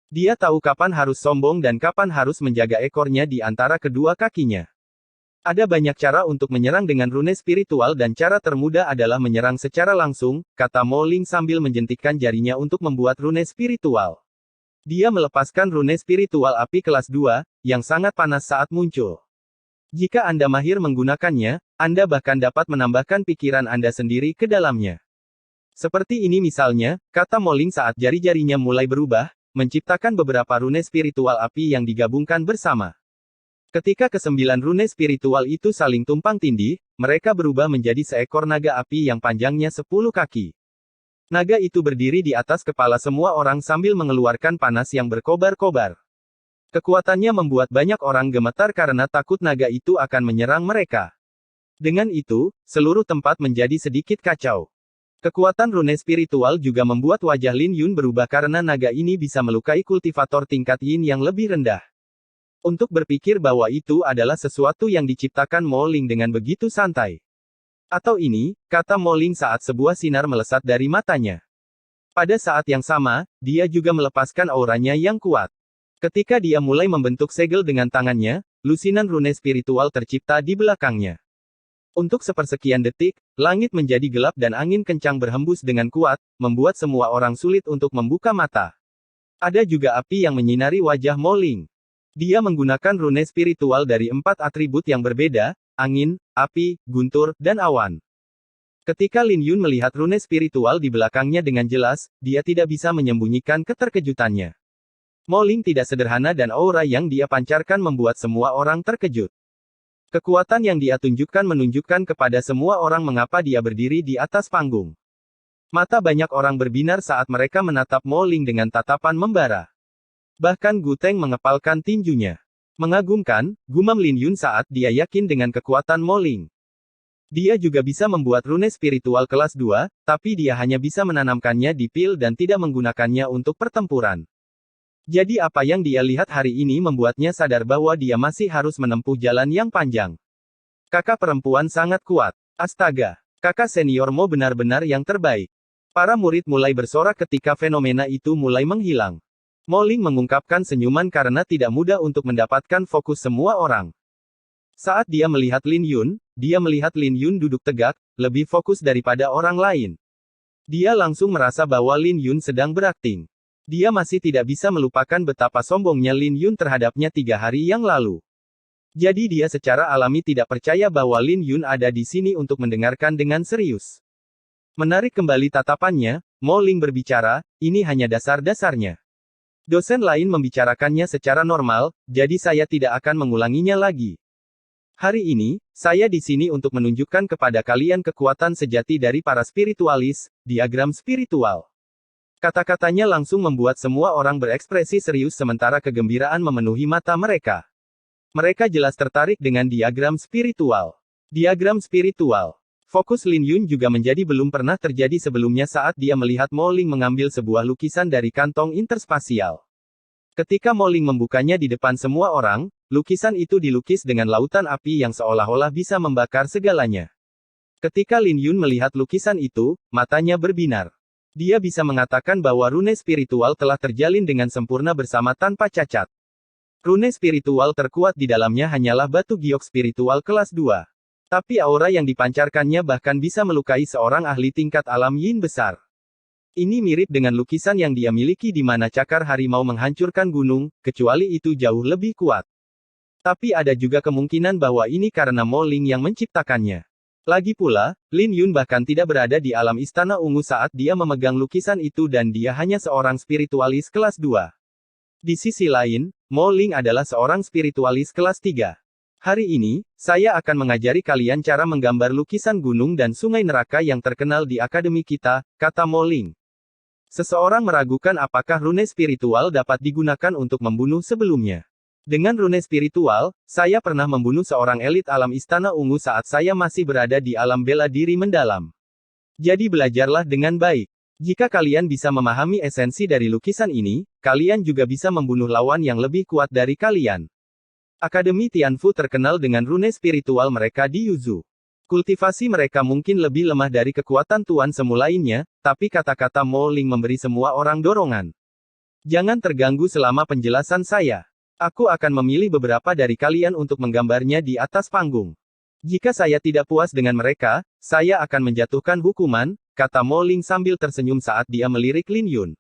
Dia tahu kapan harus sombong dan kapan harus menjaga ekornya di antara kedua kakinya. Ada banyak cara untuk menyerang dengan rune spiritual dan cara termudah adalah menyerang secara langsung, kata Mo Ling sambil menjentikkan jarinya untuk membuat rune spiritual. Dia melepaskan rune spiritual api kelas 2, yang sangat panas saat muncul. Jika Anda mahir menggunakannya, Anda bahkan dapat menambahkan pikiran Anda sendiri ke dalamnya. Seperti ini misalnya, kata Mo Ling saat jari-jarinya mulai berubah, menciptakan beberapa rune spiritual api yang digabungkan bersama. Ketika kesembilan rune spiritual itu saling tumpang tindih, mereka berubah menjadi seekor naga api yang panjangnya 10 kaki. Naga itu berdiri di atas kepala semua orang sambil mengeluarkan panas yang berkobar-kobar. Kekuatannya membuat banyak orang gemetar karena takut naga itu akan menyerang mereka. Dengan itu, seluruh tempat menjadi sedikit kacau. Kekuatan rune spiritual juga membuat wajah Lin Yun berubah karena naga ini bisa melukai kultivator tingkat yin yang lebih rendah. Untuk berpikir bahwa itu adalah sesuatu yang diciptakan Mo Ling dengan begitu santai. Atau ini, kata Mo Ling saat sebuah sinar melesat dari matanya. Pada saat yang sama, dia juga melepaskan auranya yang kuat. Ketika dia mulai membentuk segel dengan tangannya, lusinan rune spiritual tercipta di belakangnya. Untuk sepersekian detik, langit menjadi gelap dan angin kencang berhembus dengan kuat, membuat semua orang sulit untuk membuka mata. Ada juga api yang menyinari wajah Mo Ling. Dia menggunakan rune spiritual dari 4 atribut yang berbeda, angin, api, guntur, dan awan. Ketika Lin Yun melihat rune spiritual di belakangnya dengan jelas, dia tidak bisa menyembunyikan keterkejutannya. Mo Ling tidak sederhana dan aura yang dia pancarkan membuat semua orang terkejut. Kekuatan yang dia tunjukkan menunjukkan kepada semua orang mengapa dia berdiri di atas panggung. Mata banyak orang berbinar saat mereka menatap Mo Ling dengan tatapan membara. Bahkan Gu Teng mengepalkan tinjunya. Mengagumkan, gumam Lin Yun saat dia yakin dengan kekuatan Mo Ling. Dia juga bisa membuat rune spiritual kelas 2, tapi dia hanya bisa menanamkannya di pil dan tidak menggunakannya untuk pertempuran. Jadi apa yang dia lihat hari ini membuatnya sadar bahwa dia masih harus menempuh jalan yang panjang. Kakak perempuan sangat kuat. Astaga, kakak senior Mo benar-benar yang terbaik. Para murid mulai bersorak ketika fenomena itu mulai menghilang. Mo Ling mengungkapkan senyuman karena tidak mudah untuk mendapatkan fokus semua orang. Saat dia melihat Lin Yun duduk tegak, lebih fokus daripada orang lain. Dia langsung merasa bahwa Lin Yun sedang berakting. Dia masih tidak bisa melupakan betapa sombongnya Lin Yun terhadapnya 3 hari yang lalu. Jadi dia secara alami tidak percaya bahwa Lin Yun ada di sini untuk mendengarkan dengan serius. Menarik kembali tatapannya, Mo Ling berbicara, ini hanya dasar-dasarnya. Dosen lain membicarakannya secara normal, jadi saya tidak akan mengulanginya lagi. Hari ini, saya di sini untuk menunjukkan kepada kalian kekuatan sejati dari para spiritualis, diagram spiritual. Kata-katanya langsung membuat semua orang berekspresi serius sementara kegembiraan memenuhi mata mereka. Mereka jelas tertarik dengan diagram spiritual. Diagram spiritual. Fokus Lin Yun juga menjadi belum pernah terjadi sebelumnya saat dia melihat Mo Ling mengambil sebuah lukisan dari kantong interspasial. Ketika Mo Ling membukanya di depan semua orang, lukisan itu dilukis dengan lautan api yang seolah-olah bisa membakar segalanya. Ketika Lin Yun melihat lukisan itu, matanya berbinar. Dia bisa mengatakan bahwa rune spiritual telah terjalin dengan sempurna bersama tanpa cacat. Rune spiritual terkuat di dalamnya hanyalah batu giok spiritual kelas 2. Tapi aura yang dipancarkannya bahkan bisa melukai seorang ahli tingkat alam yin besar. Ini mirip dengan lukisan yang dia miliki di mana cakar harimau menghancurkan gunung, kecuali itu jauh lebih kuat. Tapi ada juga kemungkinan bahwa ini karena Mo Ling yang menciptakannya. Lagi pula, Lin Yun bahkan tidak berada di alam istana ungu saat dia memegang lukisan itu dan dia hanya seorang spiritualis kelas 2. Di sisi lain, Mo Ling adalah seorang spiritualis kelas 3. Hari ini, saya akan mengajari kalian cara menggambar lukisan gunung dan sungai neraka yang terkenal di akademi kita, kata Mo Ling. Seseorang meragukan apakah rune spiritual dapat digunakan untuk membunuh sebelumnya. Dengan rune spiritual, saya pernah membunuh seorang elit alam istana ungu saat saya masih berada di alam bela diri mendalam. Jadi belajarlah dengan baik. Jika kalian bisa memahami esensi dari lukisan ini, kalian juga bisa membunuh lawan yang lebih kuat dari kalian. Akademi Tianfu terkenal dengan rune spiritual mereka di Yuzu. Kultivasi mereka mungkin lebih lemah dari kekuatan Tuan Semu lainnya, tapi kata-kata Mo Ling memberi semua orang dorongan. Jangan terganggu selama penjelasan saya. Aku akan memilih beberapa dari kalian untuk menggambarnya di atas panggung. Jika saya tidak puas dengan mereka, saya akan menjatuhkan hukuman, kata Mo Ling sambil tersenyum saat dia melirik Lin Yun.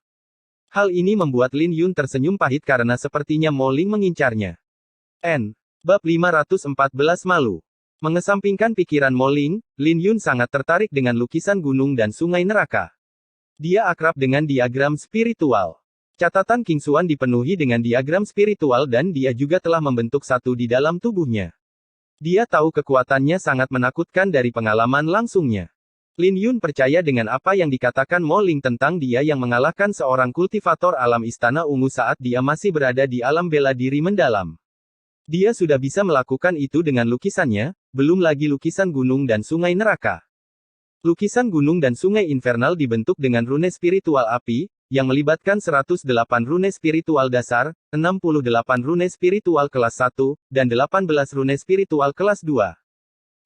Hal ini membuat Lin Yun tersenyum pahit karena sepertinya Mo Ling mengincarnya. Bab 514 Malu. Mengesampingkan pikiran Mo Ling, Lin Yun sangat tertarik dengan lukisan gunung dan sungai neraka. Dia akrab dengan diagram spiritual. Catatan King Xuan dipenuhi dengan diagram spiritual dan dia juga telah membentuk satu di dalam tubuhnya. Dia tahu kekuatannya sangat menakutkan dari pengalaman langsungnya. Lin Yun percaya dengan apa yang dikatakan Mo Ling tentang dia yang mengalahkan seorang kultivator alam istana ungu saat dia masih berada di alam bela diri mendalam. Dia sudah bisa melakukan itu dengan lukisannya, belum lagi lukisan gunung dan sungai neraka. Lukisan gunung dan sungai infernal dibentuk dengan rune spiritual api, yang melibatkan 108 rune spiritual dasar, 68 rune spiritual kelas 1, dan 18 rune spiritual kelas 2.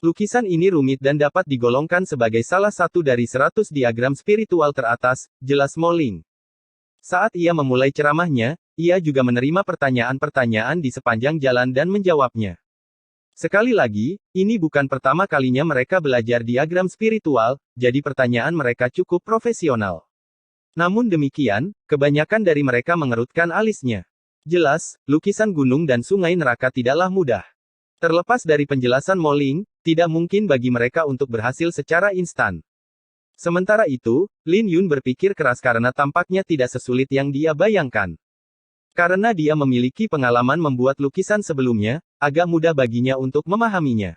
Lukisan ini rumit dan dapat digolongkan sebagai salah satu dari 100 diagram spiritual teratas, jelas Mo Ling. Saat ia memulai ceramahnya, ia juga menerima pertanyaan-pertanyaan di sepanjang jalan dan menjawabnya. Sekali lagi, ini bukan pertama kalinya mereka belajar diagram spiritual, jadi pertanyaan mereka cukup profesional. Namun demikian, kebanyakan dari mereka mengerutkan alisnya. Jelas, lukisan gunung dan sungai neraka tidaklah mudah. Terlepas dari penjelasan Mo Ling, tidak mungkin bagi mereka untuk berhasil secara instan. Sementara itu, Lin Yun berpikir keras karena tampaknya tidak sesulit yang dia bayangkan. Karena dia memiliki pengalaman membuat lukisan sebelumnya, agak mudah baginya untuk memahaminya.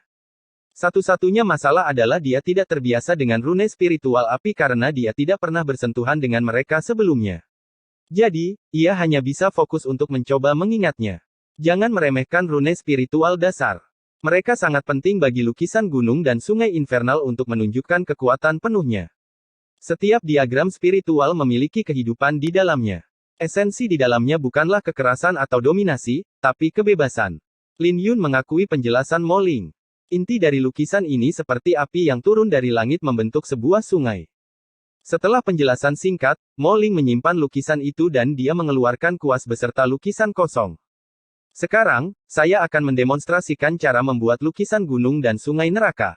Satu-satunya masalah adalah dia tidak terbiasa dengan rune spiritual api karena dia tidak pernah bersentuhan dengan mereka sebelumnya. Jadi, ia hanya bisa fokus untuk mencoba mengingatnya. Jangan meremehkan rune spiritual dasar. Mereka sangat penting bagi lukisan gunung dan sungai infernal untuk menunjukkan kekuatan penuhnya. Setiap diagram spiritual memiliki kehidupan di dalamnya. Esensi di dalamnya bukanlah kekerasan atau dominasi, tapi kebebasan. Lin Yun mengakui penjelasan Mo Ling. Inti dari lukisan ini seperti api yang turun dari langit membentuk sebuah sungai. Setelah penjelasan singkat, Mo Ling menyimpan lukisan itu dan dia mengeluarkan kuas beserta lukisan kosong. Sekarang, saya akan mendemonstrasikan cara membuat lukisan gunung dan sungai neraka.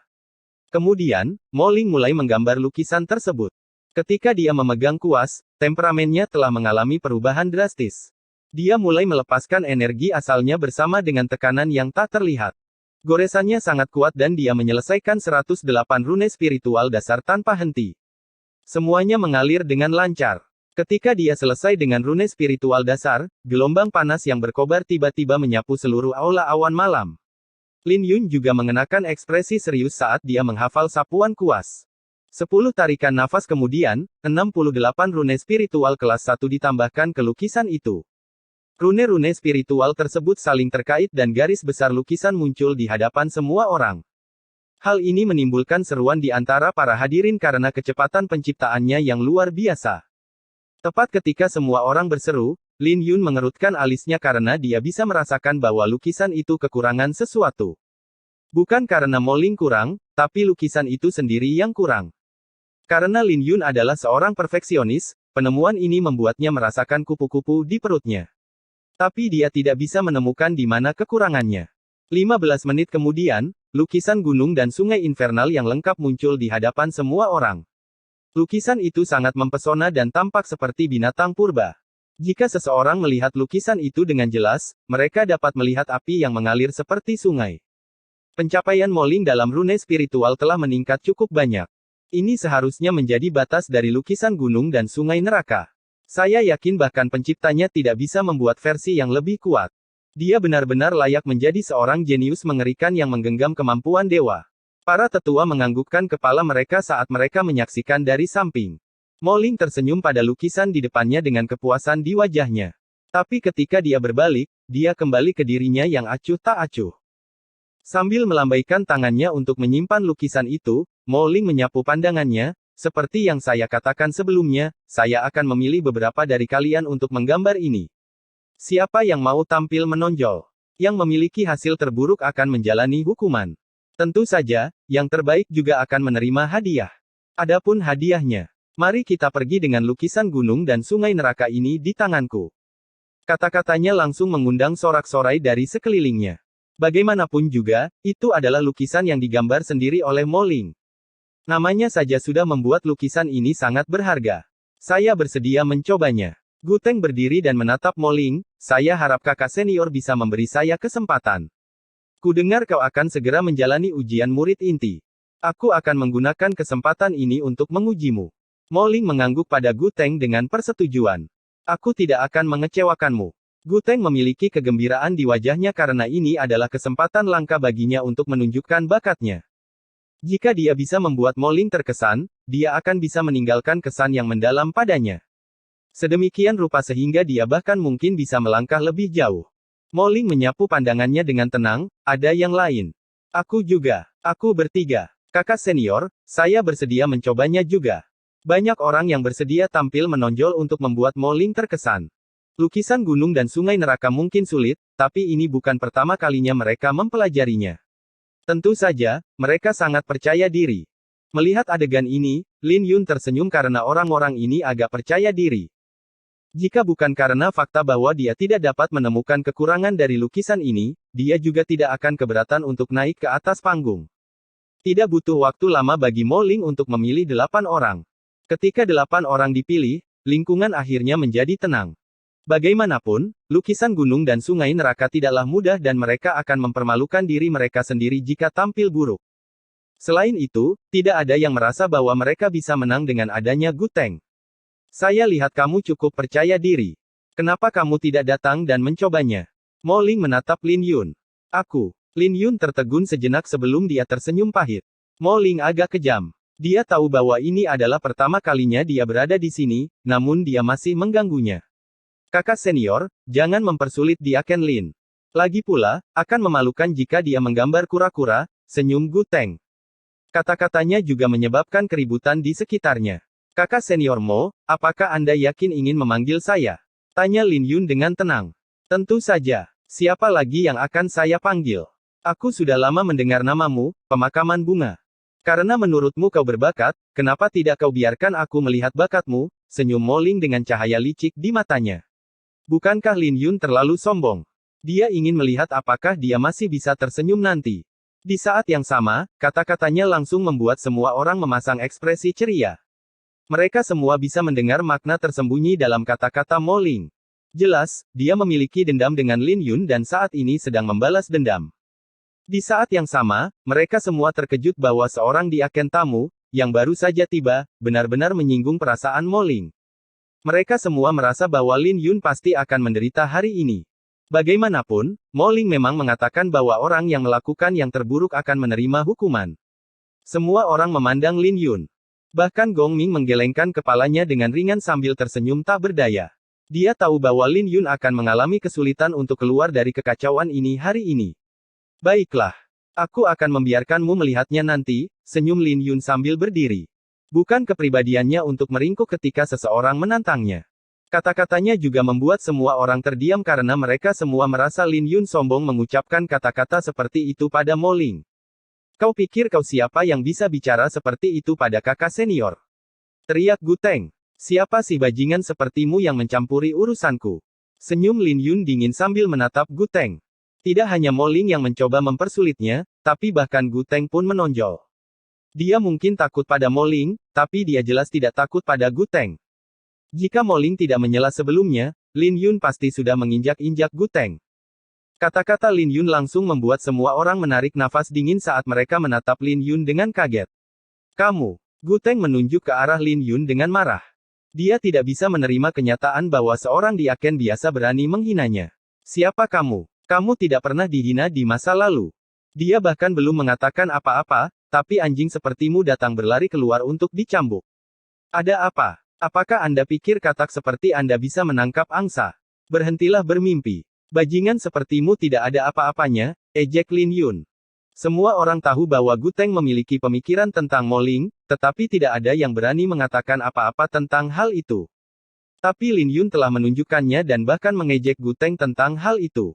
Kemudian, Mo Ling mulai menggambar lukisan tersebut. Ketika dia memegang kuas, temperamennya telah mengalami perubahan drastis. Dia mulai melepaskan energi asalnya bersama dengan tekanan yang tak terlihat. Goresannya sangat kuat dan dia menyelesaikan 108 rune spiritual dasar tanpa henti. Semuanya mengalir dengan lancar. Ketika dia selesai dengan rune spiritual dasar, gelombang panas yang berkobar tiba-tiba menyapu seluruh aula awan malam. Lin Yun juga mengenakan ekspresi serius saat dia menghafal sapuan kuas. 10 tarikan nafas kemudian, 68 rune spiritual kelas 1 ditambahkan ke lukisan itu. Rune-rune spiritual tersebut saling terkait dan garis besar lukisan muncul di hadapan semua orang. Hal ini menimbulkan seruan di antara para hadirin karena kecepatan penciptaannya yang luar biasa. Tepat ketika semua orang berseru, Lin Yun mengerutkan alisnya karena dia bisa merasakan bahwa lukisan itu kekurangan sesuatu. Bukan karena Mo Ling kurang, tapi lukisan itu sendiri yang kurang. Karena Lin Yun adalah seorang perfeksionis, penemuan ini membuatnya merasakan kupu-kupu di perutnya. Tapi dia tidak bisa menemukan di mana kekurangannya. 15 menit kemudian, lukisan gunung dan sungai infernal yang lengkap muncul di hadapan semua orang. Lukisan itu sangat mempesona dan tampak seperti binatang purba. Jika seseorang melihat lukisan itu dengan jelas, mereka dapat melihat api yang mengalir seperti sungai. Pencapaian Mo Ling dalam rune spiritual telah meningkat cukup banyak. Ini seharusnya menjadi batas dari lukisan gunung dan sungai neraka. Saya yakin bahkan penciptanya tidak bisa membuat versi yang lebih kuat. Dia benar-benar layak menjadi seorang jenius mengerikan yang menggenggam kemampuan dewa. Para tetua menganggukkan kepala mereka saat mereka menyaksikan dari samping. Mo Ling tersenyum pada lukisan di depannya dengan kepuasan di wajahnya. Tapi ketika dia berbalik, dia kembali ke dirinya yang acuh tak acuh. Sambil melambaikan tangannya untuk menyimpan lukisan itu, Mo Ling menyapu pandangannya. Seperti yang saya katakan sebelumnya, saya akan memilih beberapa dari kalian untuk menggambar ini. Siapa yang mau tampil menonjol? Yang memiliki hasil terburuk akan menjalani hukuman. Tentu saja, yang terbaik juga akan menerima hadiah. Adapun hadiahnya, mari kita pergi dengan lukisan gunung dan sungai neraka ini di tanganku. Kata-katanya langsung mengundang sorak-sorai dari sekelilingnya. Bagaimanapun juga, itu adalah lukisan yang digambar sendiri oleh Mo Ling. Namanya saja sudah membuat lukisan ini sangat berharga. Saya bersedia mencobanya. Gu Teng berdiri dan menatap Mo Ling, saya harap kakak senior bisa memberi saya kesempatan. Kudengar kau akan segera menjalani ujian murid inti. Aku akan menggunakan kesempatan ini untuk mengujimu. Mo Ling mengangguk pada Gu Teng dengan persetujuan. Aku tidak akan mengecewakanmu. Gu Teng memiliki kegembiraan di wajahnya karena ini adalah kesempatan langka baginya untuk menunjukkan bakatnya. Jika dia bisa membuat Mo Ling terkesan, dia akan bisa meninggalkan kesan yang mendalam padanya. Sedemikian rupa sehingga dia bahkan mungkin bisa melangkah lebih jauh. Mo Ling menyapu pandangannya dengan tenang, ada yang lain. Aku juga. Aku bertiga. Kakak senior, saya bersedia mencobanya juga. Banyak orang yang bersedia tampil menonjol untuk membuat Mo Ling terkesan. Lukisan gunung dan sungai neraka mungkin sulit, tapi ini bukan pertama kalinya mereka mempelajarinya. Tentu saja, mereka sangat percaya diri. Melihat adegan ini, Lin Yun tersenyum karena orang-orang ini agak percaya diri. Jika bukan karena fakta bahwa dia tidak dapat menemukan kekurangan dari lukisan ini, dia juga tidak akan keberatan untuk naik ke atas panggung. Tidak butuh waktu lama bagi Mo Ling untuk memilih 8 orang. Ketika 8 orang dipilih, lingkungan akhirnya menjadi tenang. Bagaimanapun, lukisan gunung dan sungai neraka tidaklah mudah dan mereka akan mempermalukan diri mereka sendiri jika tampil buruk. Selain itu, tidak ada yang merasa bahwa mereka bisa menang dengan adanya Gu Teng. Saya lihat kamu cukup percaya diri. Kenapa kamu tidak datang dan mencobanya? Mo Ling menatap Lin Yun. Aku. Lin Yun tertegun sejenak sebelum dia tersenyum pahit. Mo Ling agak kejam. Dia tahu bahwa ini adalah pertama kalinya dia berada di sini, namun dia masih mengganggunya. Kakak senior, jangan mempersulit dia Ken Lin. Lagi pula, akan memalukan jika dia menggambar kura-kura, senyum Gu Teng. Kata-katanya juga menyebabkan keributan di sekitarnya. Kakak senior Mo, apakah Anda yakin ingin memanggil saya? Tanya Lin Yun dengan tenang. Tentu saja. Siapa lagi yang akan saya panggil? Aku sudah lama mendengar namamu, pemakaman bunga. Karena menurutmu kau berbakat, kenapa tidak kau biarkan aku melihat bakatmu, senyum Mo Ling dengan cahaya licik di matanya. Bukankah Lin Yun terlalu sombong? Dia ingin melihat apakah dia masih bisa tersenyum nanti. Di saat yang sama, kata-katanya langsung membuat semua orang memasang ekspresi ceria. Mereka semua bisa mendengar makna tersembunyi dalam kata-kata Mo Ling. Jelas, dia memiliki dendam dengan Lin Yun dan saat ini sedang membalas dendam. Di saat yang sama, mereka semua terkejut bahwa seorang diaken tamu, yang baru saja tiba, benar-benar menyinggung perasaan Mo Ling. Mereka semua merasa bahwa Lin Yun pasti akan menderita hari ini. Bagaimanapun, Mo Ling memang mengatakan bahwa orang yang melakukan yang terburuk akan menerima hukuman. Semua orang memandang Lin Yun. Bahkan Gong Ming menggelengkan kepalanya dengan ringan sambil tersenyum tak berdaya. Dia tahu bahwa Lin Yun akan mengalami kesulitan untuk keluar dari kekacauan ini hari ini. Baiklah. Aku akan membiarkanmu melihatnya nanti, senyum Lin Yun sambil berdiri. Bukan kepribadiannya untuk meringkuk ketika seseorang menantangnya. Kata-katanya juga membuat semua orang terdiam karena mereka semua merasa Lin Yun sombong mengucapkan kata-kata seperti itu pada Mo Ling. Kau pikir kau siapa yang bisa bicara seperti itu pada kakak senior? Teriak Gu Teng. Siapa si bajingan sepertimu yang mencampuri urusanku? Senyum Lin Yun dingin sambil menatap Gu Teng. Tidak hanya Mo Ling yang mencoba mempersulitnya, tapi bahkan Gu Teng pun menonjol. Dia mungkin takut pada Mo Ling, tapi dia jelas tidak takut pada Gu Teng. Jika Mo Ling tidak menyela sebelumnya, Lin Yun pasti sudah menginjak-injak Gu Teng. Kata-kata Lin Yun langsung membuat semua orang menarik nafas dingin saat mereka menatap Lin Yun dengan kaget. Kamu, Gu Teng menunjuk ke arah Lin Yun dengan marah. Dia tidak bisa menerima kenyataan bahwa seorang diaken biasa berani menghinanya. Siapa kamu? Kamu tidak pernah dihina di masa lalu. Dia bahkan belum mengatakan apa-apa, tapi anjing sepertimu datang berlari keluar untuk dicambuk. Ada apa? Apakah Anda pikir katak seperti Anda bisa menangkap angsa? Berhentilah bermimpi. Bajingan sepertimu tidak ada apa-apanya, ejek Lin Yun. Semua orang tahu bahwa Gu Teng memiliki pemikiran tentang Mo Ling, tetapi tidak ada yang berani mengatakan apa-apa tentang hal itu. Tapi Lin Yun telah menunjukkannya dan bahkan mengejek Gu Teng tentang hal itu.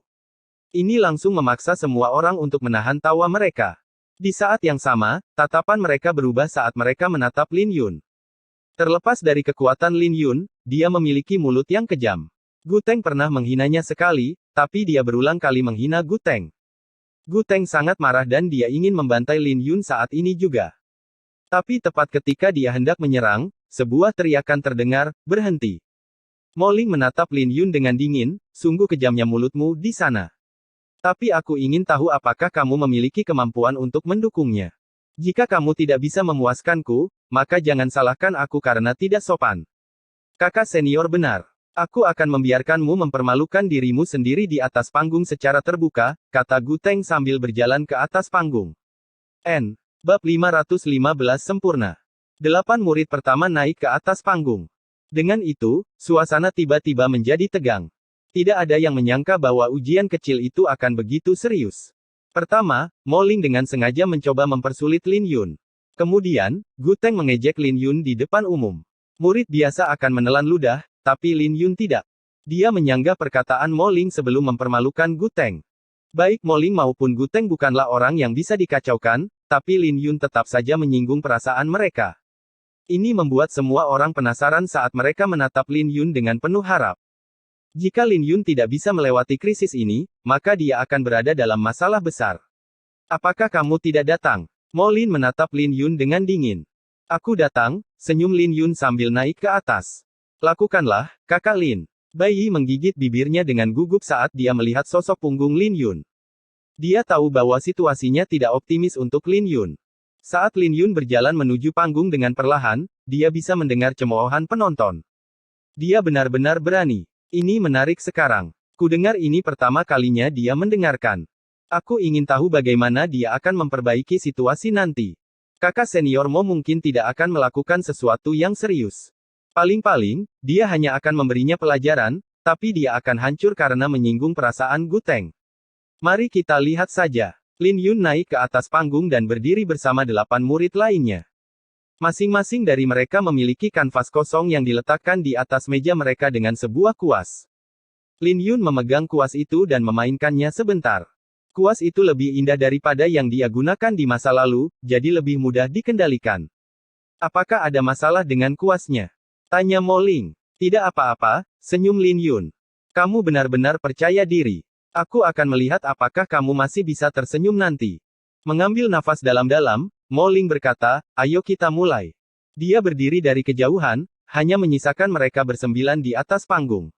Ini langsung memaksa semua orang untuk menahan tawa mereka. Di saat yang sama, tatapan mereka berubah saat mereka menatap Lin Yun. Terlepas dari kekuatan Lin Yun, dia memiliki mulut yang kejam. Gu Teng pernah menghinanya sekali, tapi dia berulang kali menghina Gu Teng. Gu Teng sangat marah dan dia ingin membantai Lin Yun saat ini juga. Tapi tepat ketika dia hendak menyerang, sebuah teriakan terdengar, berhenti. Mo Ling menatap Lin Yun dengan dingin, sungguh kejamnya mulutmu di sana. Tapi aku ingin tahu apakah kamu memiliki kemampuan untuk mendukungnya. Jika kamu tidak bisa memuaskanku, maka jangan salahkan aku karena tidak sopan. Kakak senior benar. Aku akan membiarkanmu mempermalukan dirimu sendiri di atas panggung secara terbuka, kata Gu Teng sambil berjalan ke atas panggung. Bab 515 sempurna. 8 murid pertama naik ke atas panggung. Dengan itu, suasana tiba-tiba menjadi tegang. Tidak ada yang menyangka bahwa ujian kecil itu akan begitu serius. Pertama, Mo Ling dengan sengaja mencoba mempersulit Lin Yun. Kemudian, Gu Teng mengejek Lin Yun di depan umum. Murid biasa akan menelan ludah, tapi Lin Yun tidak. Dia menyanggah perkataan Mo Ling sebelum mempermalukan Gu Teng. Baik Mo Ling maupun Gu Teng bukanlah orang yang bisa dikacaukan, tapi Lin Yun tetap saja menyinggung perasaan mereka. Ini membuat semua orang penasaran saat mereka menatap Lin Yun dengan penuh harap. Jika Lin Yun tidak bisa melewati krisis ini, maka dia akan berada dalam masalah besar. Apakah kamu tidak datang? Mo Lin menatap Lin Yun dengan dingin. Aku datang, senyum Lin Yun sambil naik ke atas. Lakukanlah, kakak Lin. Bai Yi menggigit bibirnya dengan gugup saat dia melihat sosok punggung Lin Yun. Dia tahu bahwa situasinya tidak optimis untuk Lin Yun. Saat Lin Yun berjalan menuju panggung dengan perlahan, dia bisa mendengar cemoohan penonton. Dia benar-benar berani. Ini menarik sekarang. Kudengar ini pertama kalinya dia mendengarkan. Aku ingin tahu bagaimana dia akan memperbaiki situasi nanti. Kakak senior Mo mungkin tidak akan melakukan sesuatu yang serius. Paling-paling, dia hanya akan memberinya pelajaran, tapi dia akan hancur karena menyinggung perasaan Gu Teng. Mari kita lihat saja. Lin Yun naik ke atas panggung dan berdiri bersama 8 murid lainnya. Masing-masing dari mereka memiliki kanvas kosong yang diletakkan di atas meja mereka dengan sebuah kuas. Lin Yun memegang kuas itu dan memainkannya sebentar. Kuas itu lebih indah daripada yang dia gunakan di masa lalu, jadi lebih mudah dikendalikan. Apakah ada masalah dengan kuasnya? Tanya Mo Ling. Tidak apa-apa, senyum Lin Yun. Kamu benar-benar percaya diri. Aku akan melihat apakah kamu masih bisa tersenyum nanti. Mengambil nafas dalam-dalam, Mo Ling berkata, ayo kita mulai. Dia berdiri dari kejauhan, hanya menyisakan mereka bersembilan di atas panggung.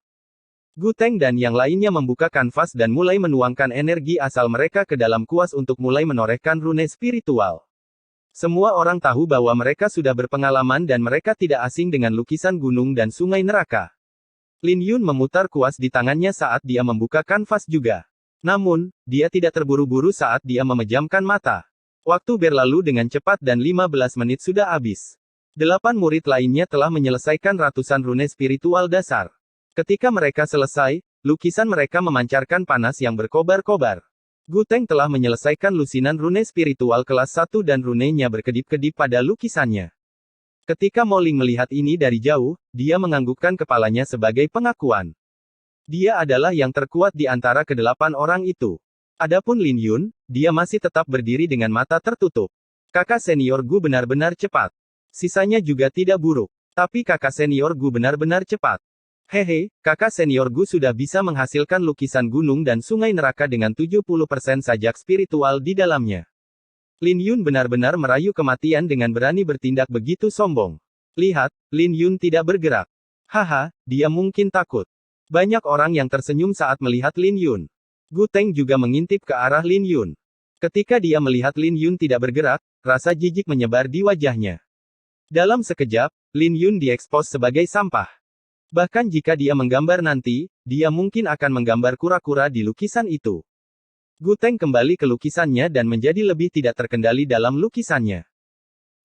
Gu Teng dan yang lainnya membuka kanvas dan mulai menuangkan energi asal mereka ke dalam kuas untuk mulai menorehkan rune spiritual. Semua orang tahu bahwa mereka sudah berpengalaman dan mereka tidak asing dengan lukisan gunung dan sungai neraka. Lin Yun memutar kuas di tangannya saat dia membuka kanvas juga. Namun, dia tidak terburu-buru saat dia memejamkan mata. Waktu berlalu dengan cepat dan 15 menit sudah habis. 8 murid lainnya telah menyelesaikan ratusan rune spiritual dasar. Ketika mereka selesai, lukisan mereka memancarkan panas yang berkobar-kobar. Gu Teng telah menyelesaikan lusinan rune spiritual kelas 1 dan runenya berkedip-kedip pada lukisannya. Ketika Mo Ling melihat ini dari jauh, dia menganggukkan kepalanya sebagai pengakuan. Dia adalah yang terkuat di antara ke-8 orang itu. Adapun Lin Yun, dia masih tetap berdiri dengan mata tertutup. Kakak senior Gu benar-benar cepat. Sisanya juga tidak buruk. Tapi kakak senior Gu benar-benar cepat. Hehe, kakak senior Gu sudah bisa menghasilkan lukisan gunung dan sungai neraka dengan 70% sajak spiritual di dalamnya. Lin Yun benar-benar merayu kematian dengan berani bertindak begitu sombong. Lihat, Lin Yun tidak bergerak. Haha, dia mungkin takut. Banyak orang yang tersenyum saat melihat Lin Yun. Gu Teng juga mengintip ke arah Lin Yun. Ketika dia melihat Lin Yun tidak bergerak, rasa jijik menyebar di wajahnya. Dalam sekejap, Lin Yun diekspos sebagai sampah. Bahkan jika dia menggambar nanti, dia mungkin akan menggambar kura-kura di lukisan itu. Gu Teng kembali ke lukisannya dan menjadi lebih tidak terkendali dalam lukisannya.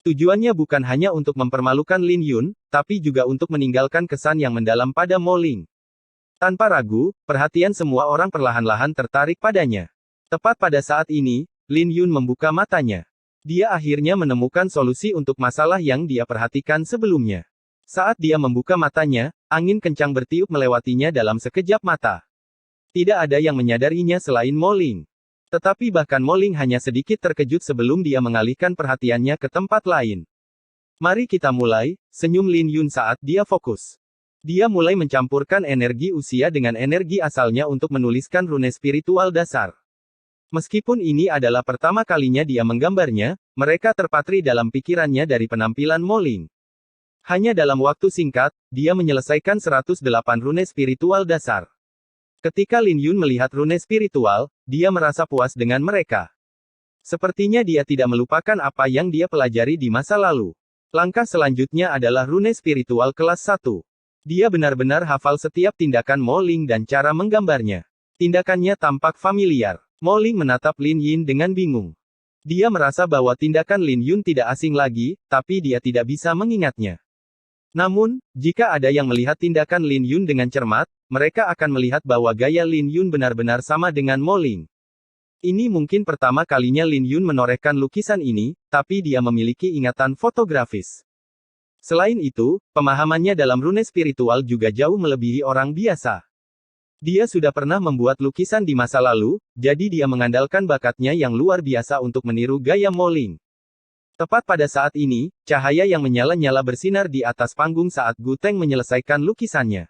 Tujuannya bukan hanya untuk mempermalukan Lin Yun, tapi juga untuk meninggalkan kesan yang mendalam pada Mo Ling. Tanpa ragu, perhatian semua orang perlahan-lahan tertarik padanya. Tepat pada saat ini, Lin Yun membuka matanya. Dia akhirnya menemukan solusi untuk masalah yang dia perhatikan sebelumnya. Saat dia membuka matanya, angin kencang bertiup melewatinya dalam sekejap mata. Tidak ada yang menyadarinya selain Mo Ling. Tetapi bahkan Mo Ling hanya sedikit terkejut sebelum dia mengalihkan perhatiannya ke tempat lain. Mari kita mulai, senyum Lin Yun saat dia fokus. Dia mulai mencampurkan energi usia dengan energi asalnya untuk menuliskan rune spiritual dasar. Meskipun ini adalah pertama kalinya dia menggambarnya, mereka terpatri dalam pikirannya dari penampilan Mo Ling. Hanya dalam waktu singkat, dia menyelesaikan 108 rune spiritual dasar. Ketika Lin Yun melihat rune spiritual, dia merasa puas dengan mereka. Sepertinya dia tidak melupakan apa yang dia pelajari di masa lalu. Langkah selanjutnya adalah rune spiritual kelas 1. Dia benar-benar hafal setiap tindakan Mo Ling dan cara menggambarnya. Tindakannya tampak familiar. Mo Ling menatap Lin Yin dengan bingung. Dia merasa bahwa tindakan Lin Yun tidak asing lagi, tapi dia tidak bisa mengingatnya. Namun, jika ada yang melihat tindakan Lin Yun dengan cermat, mereka akan melihat bahwa gaya Lin Yun benar-benar sama dengan Mo Ling. Ini mungkin pertama kalinya Lin Yun menorehkan lukisan ini, tapi dia memiliki ingatan fotografis. Selain itu, pemahamannya dalam rune spiritual juga jauh melebihi orang biasa. Dia sudah pernah membuat lukisan di masa lalu, jadi dia mengandalkan bakatnya yang luar biasa untuk meniru gaya Mo Ling. Tepat pada saat ini, cahaya yang menyala-nyala bersinar di atas panggung saat Gu Teng menyelesaikan lukisannya.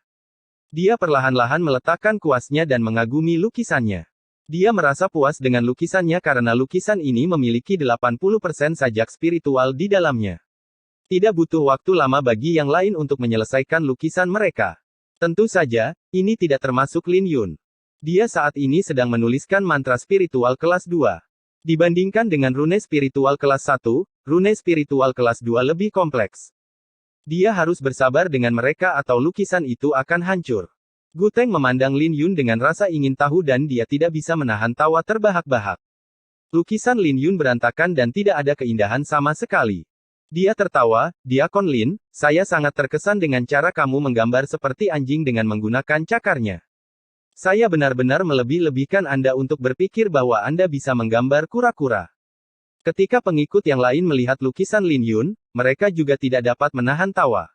Dia perlahan-lahan meletakkan kuasnya dan mengagumi lukisannya. Dia merasa puas dengan lukisannya karena lukisan ini memiliki 80% sajak spiritual di dalamnya. Tidak butuh waktu lama bagi yang lain untuk menyelesaikan lukisan mereka. Tentu saja, ini tidak termasuk Lin Yun. Dia saat ini sedang menuliskan mantra spiritual kelas 2. Dibandingkan dengan rune spiritual kelas 1, rune spiritual kelas 2 lebih kompleks. Dia harus bersabar dengan mereka atau lukisan itu akan hancur. Gu Teng memandang Lin Yun dengan rasa ingin tahu dan dia tidak bisa menahan tawa terbahak-bahak. Lukisan Lin Yun berantakan dan tidak ada keindahan sama sekali. Dia tertawa, Diakon Lin, saya sangat terkesan dengan cara kamu menggambar seperti anjing dengan menggunakan cakarnya. Saya benar-benar melebih-lebihkan Anda untuk berpikir bahwa Anda bisa menggambar kura-kura. Ketika pengikut yang lain melihat lukisan Lin Yun, mereka juga tidak dapat menahan tawa.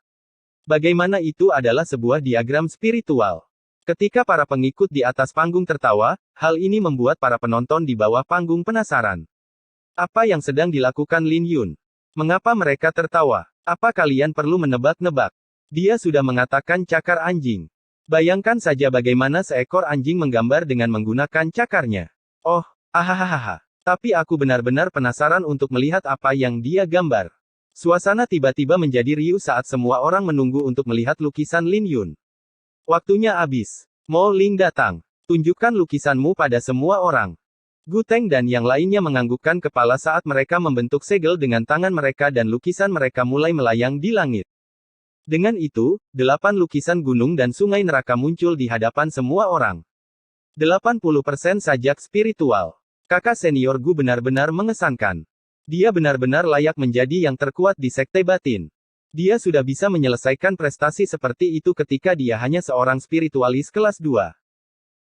Bagaimana itu adalah sebuah diagram spiritual. Ketika para pengikut di atas panggung tertawa, hal ini membuat para penonton di bawah panggung penasaran. Apa yang sedang dilakukan Lin Yun? Mengapa mereka tertawa? Apa kalian perlu menebak-nebak? Dia sudah mengatakan cakar anjing. Bayangkan saja bagaimana seekor anjing menggambar dengan menggunakan cakarnya. Oh, ahahaha. Tapi aku benar-benar penasaran untuk melihat apa yang dia gambar. Suasana tiba-tiba menjadi riuh saat semua orang menunggu untuk melihat lukisan Lin Yun. Waktunya habis. Mo Ling datang. Tunjukkan lukisanmu pada semua orang. Gu Teng dan yang lainnya menganggukkan kepala saat mereka membentuk segel dengan tangan mereka dan lukisan mereka mulai melayang di langit. Dengan itu, 8 lukisan gunung dan sungai neraka muncul di hadapan semua orang. 80% sajak spiritual. Kakak senior Gu benar-benar mengesankan. Dia benar-benar layak menjadi yang terkuat di sekte batin. Dia sudah bisa menyelesaikan prestasi seperti itu ketika dia hanya seorang spiritualis kelas 2.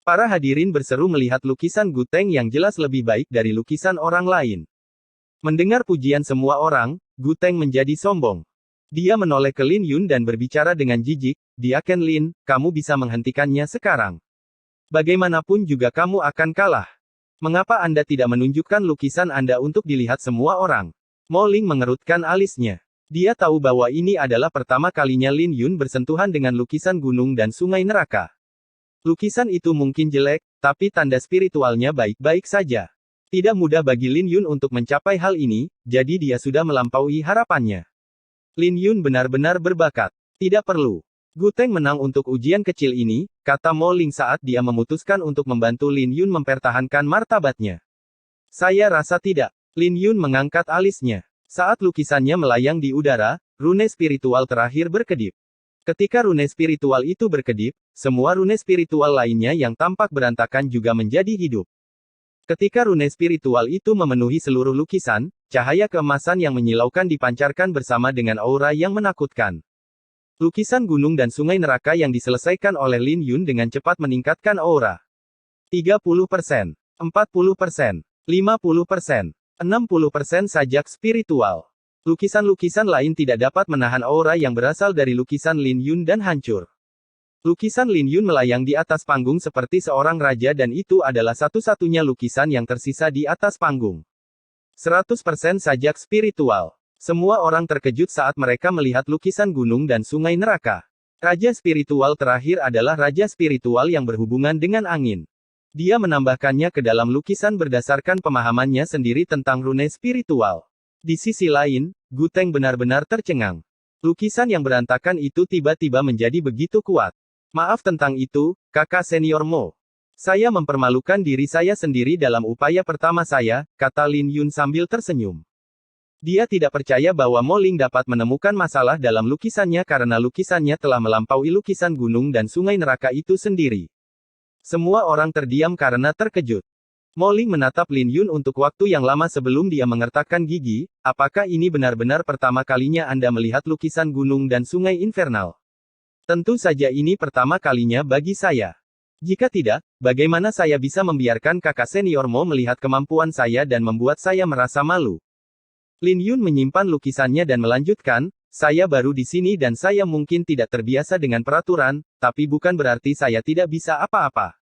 Para hadirin berseru melihat lukisan Gu Teng yang jelas lebih baik dari lukisan orang lain. Mendengar pujian semua orang, Gu Teng menjadi sombong. Dia menoleh ke Lin Yun dan berbicara dengan jijik, "Diaken Lin, kamu bisa menghentikannya sekarang. Bagaimanapun juga kamu akan kalah. Mengapa Anda tidak menunjukkan lukisan Anda untuk dilihat semua orang?" Mo Ling mengerutkan alisnya. Dia tahu bahwa ini adalah pertama kalinya Lin Yun bersentuhan dengan lukisan gunung dan sungai neraka. Lukisan itu mungkin jelek, tapi tanda spiritualnya baik-baik saja. Tidak mudah bagi Lin Yun untuk mencapai hal ini, jadi dia sudah melampaui harapannya. Lin Yun benar-benar berbakat. Tidak perlu. Gu Teng menang untuk ujian kecil ini, kata Mo Ling saat dia memutuskan untuk membantu Lin Yun mempertahankan martabatnya. Saya rasa tidak. Lin Yun mengangkat alisnya. Saat lukisannya melayang di udara, rune spiritual terakhir berkedip. Ketika rune spiritual itu berkedip, semua rune spiritual lainnya yang tampak berantakan juga menjadi hidup. Ketika rune spiritual itu memenuhi seluruh lukisan, cahaya keemasan yang menyilaukan dipancarkan bersama dengan aura yang menakutkan. Lukisan gunung dan sungai neraka yang diselesaikan oleh Lin Yun dengan cepat meningkatkan aura. 30%, 40%, 50%. 60% sajak spiritual. Lukisan-lukisan lain tidak dapat menahan aura yang berasal dari lukisan Lin Yun dan hancur. Lukisan Lin Yun melayang di atas panggung seperti seorang raja dan itu adalah satu-satunya lukisan yang tersisa di atas panggung. 100% sajak spiritual. Semua orang terkejut saat mereka melihat lukisan gunung dan sungai neraka. Raja spiritual terakhir adalah raja spiritual yang berhubungan dengan angin. Dia menambahkannya ke dalam lukisan berdasarkan pemahamannya sendiri tentang rune spiritual. Di sisi lain, Gu Teng benar-benar tercengang. Lukisan yang berantakan itu tiba-tiba menjadi begitu kuat. Maaf tentang itu, kakak senior Mo. Saya mempermalukan diri saya sendiri dalam upaya pertama saya, kata Lin Yun sambil tersenyum. Dia tidak percaya bahwa Mo Ling dapat menemukan masalah dalam lukisannya karena lukisannya telah melampaui lukisan gunung dan sungai neraka itu sendiri. Semua orang terdiam karena terkejut. Mo Ling menatap Lin Yun untuk waktu yang lama sebelum dia mengertakkan gigi, apakah ini benar-benar pertama kalinya Anda melihat lukisan gunung dan sungai infernal? Tentu saja ini pertama kalinya bagi saya. Jika tidak, bagaimana saya bisa membiarkan kakak senior Mo melihat kemampuan saya dan membuat saya merasa malu? Lin Yun menyimpan lukisannya dan melanjutkan, saya baru di sini dan saya mungkin tidak terbiasa dengan peraturan, tapi bukan berarti saya tidak bisa apa-apa.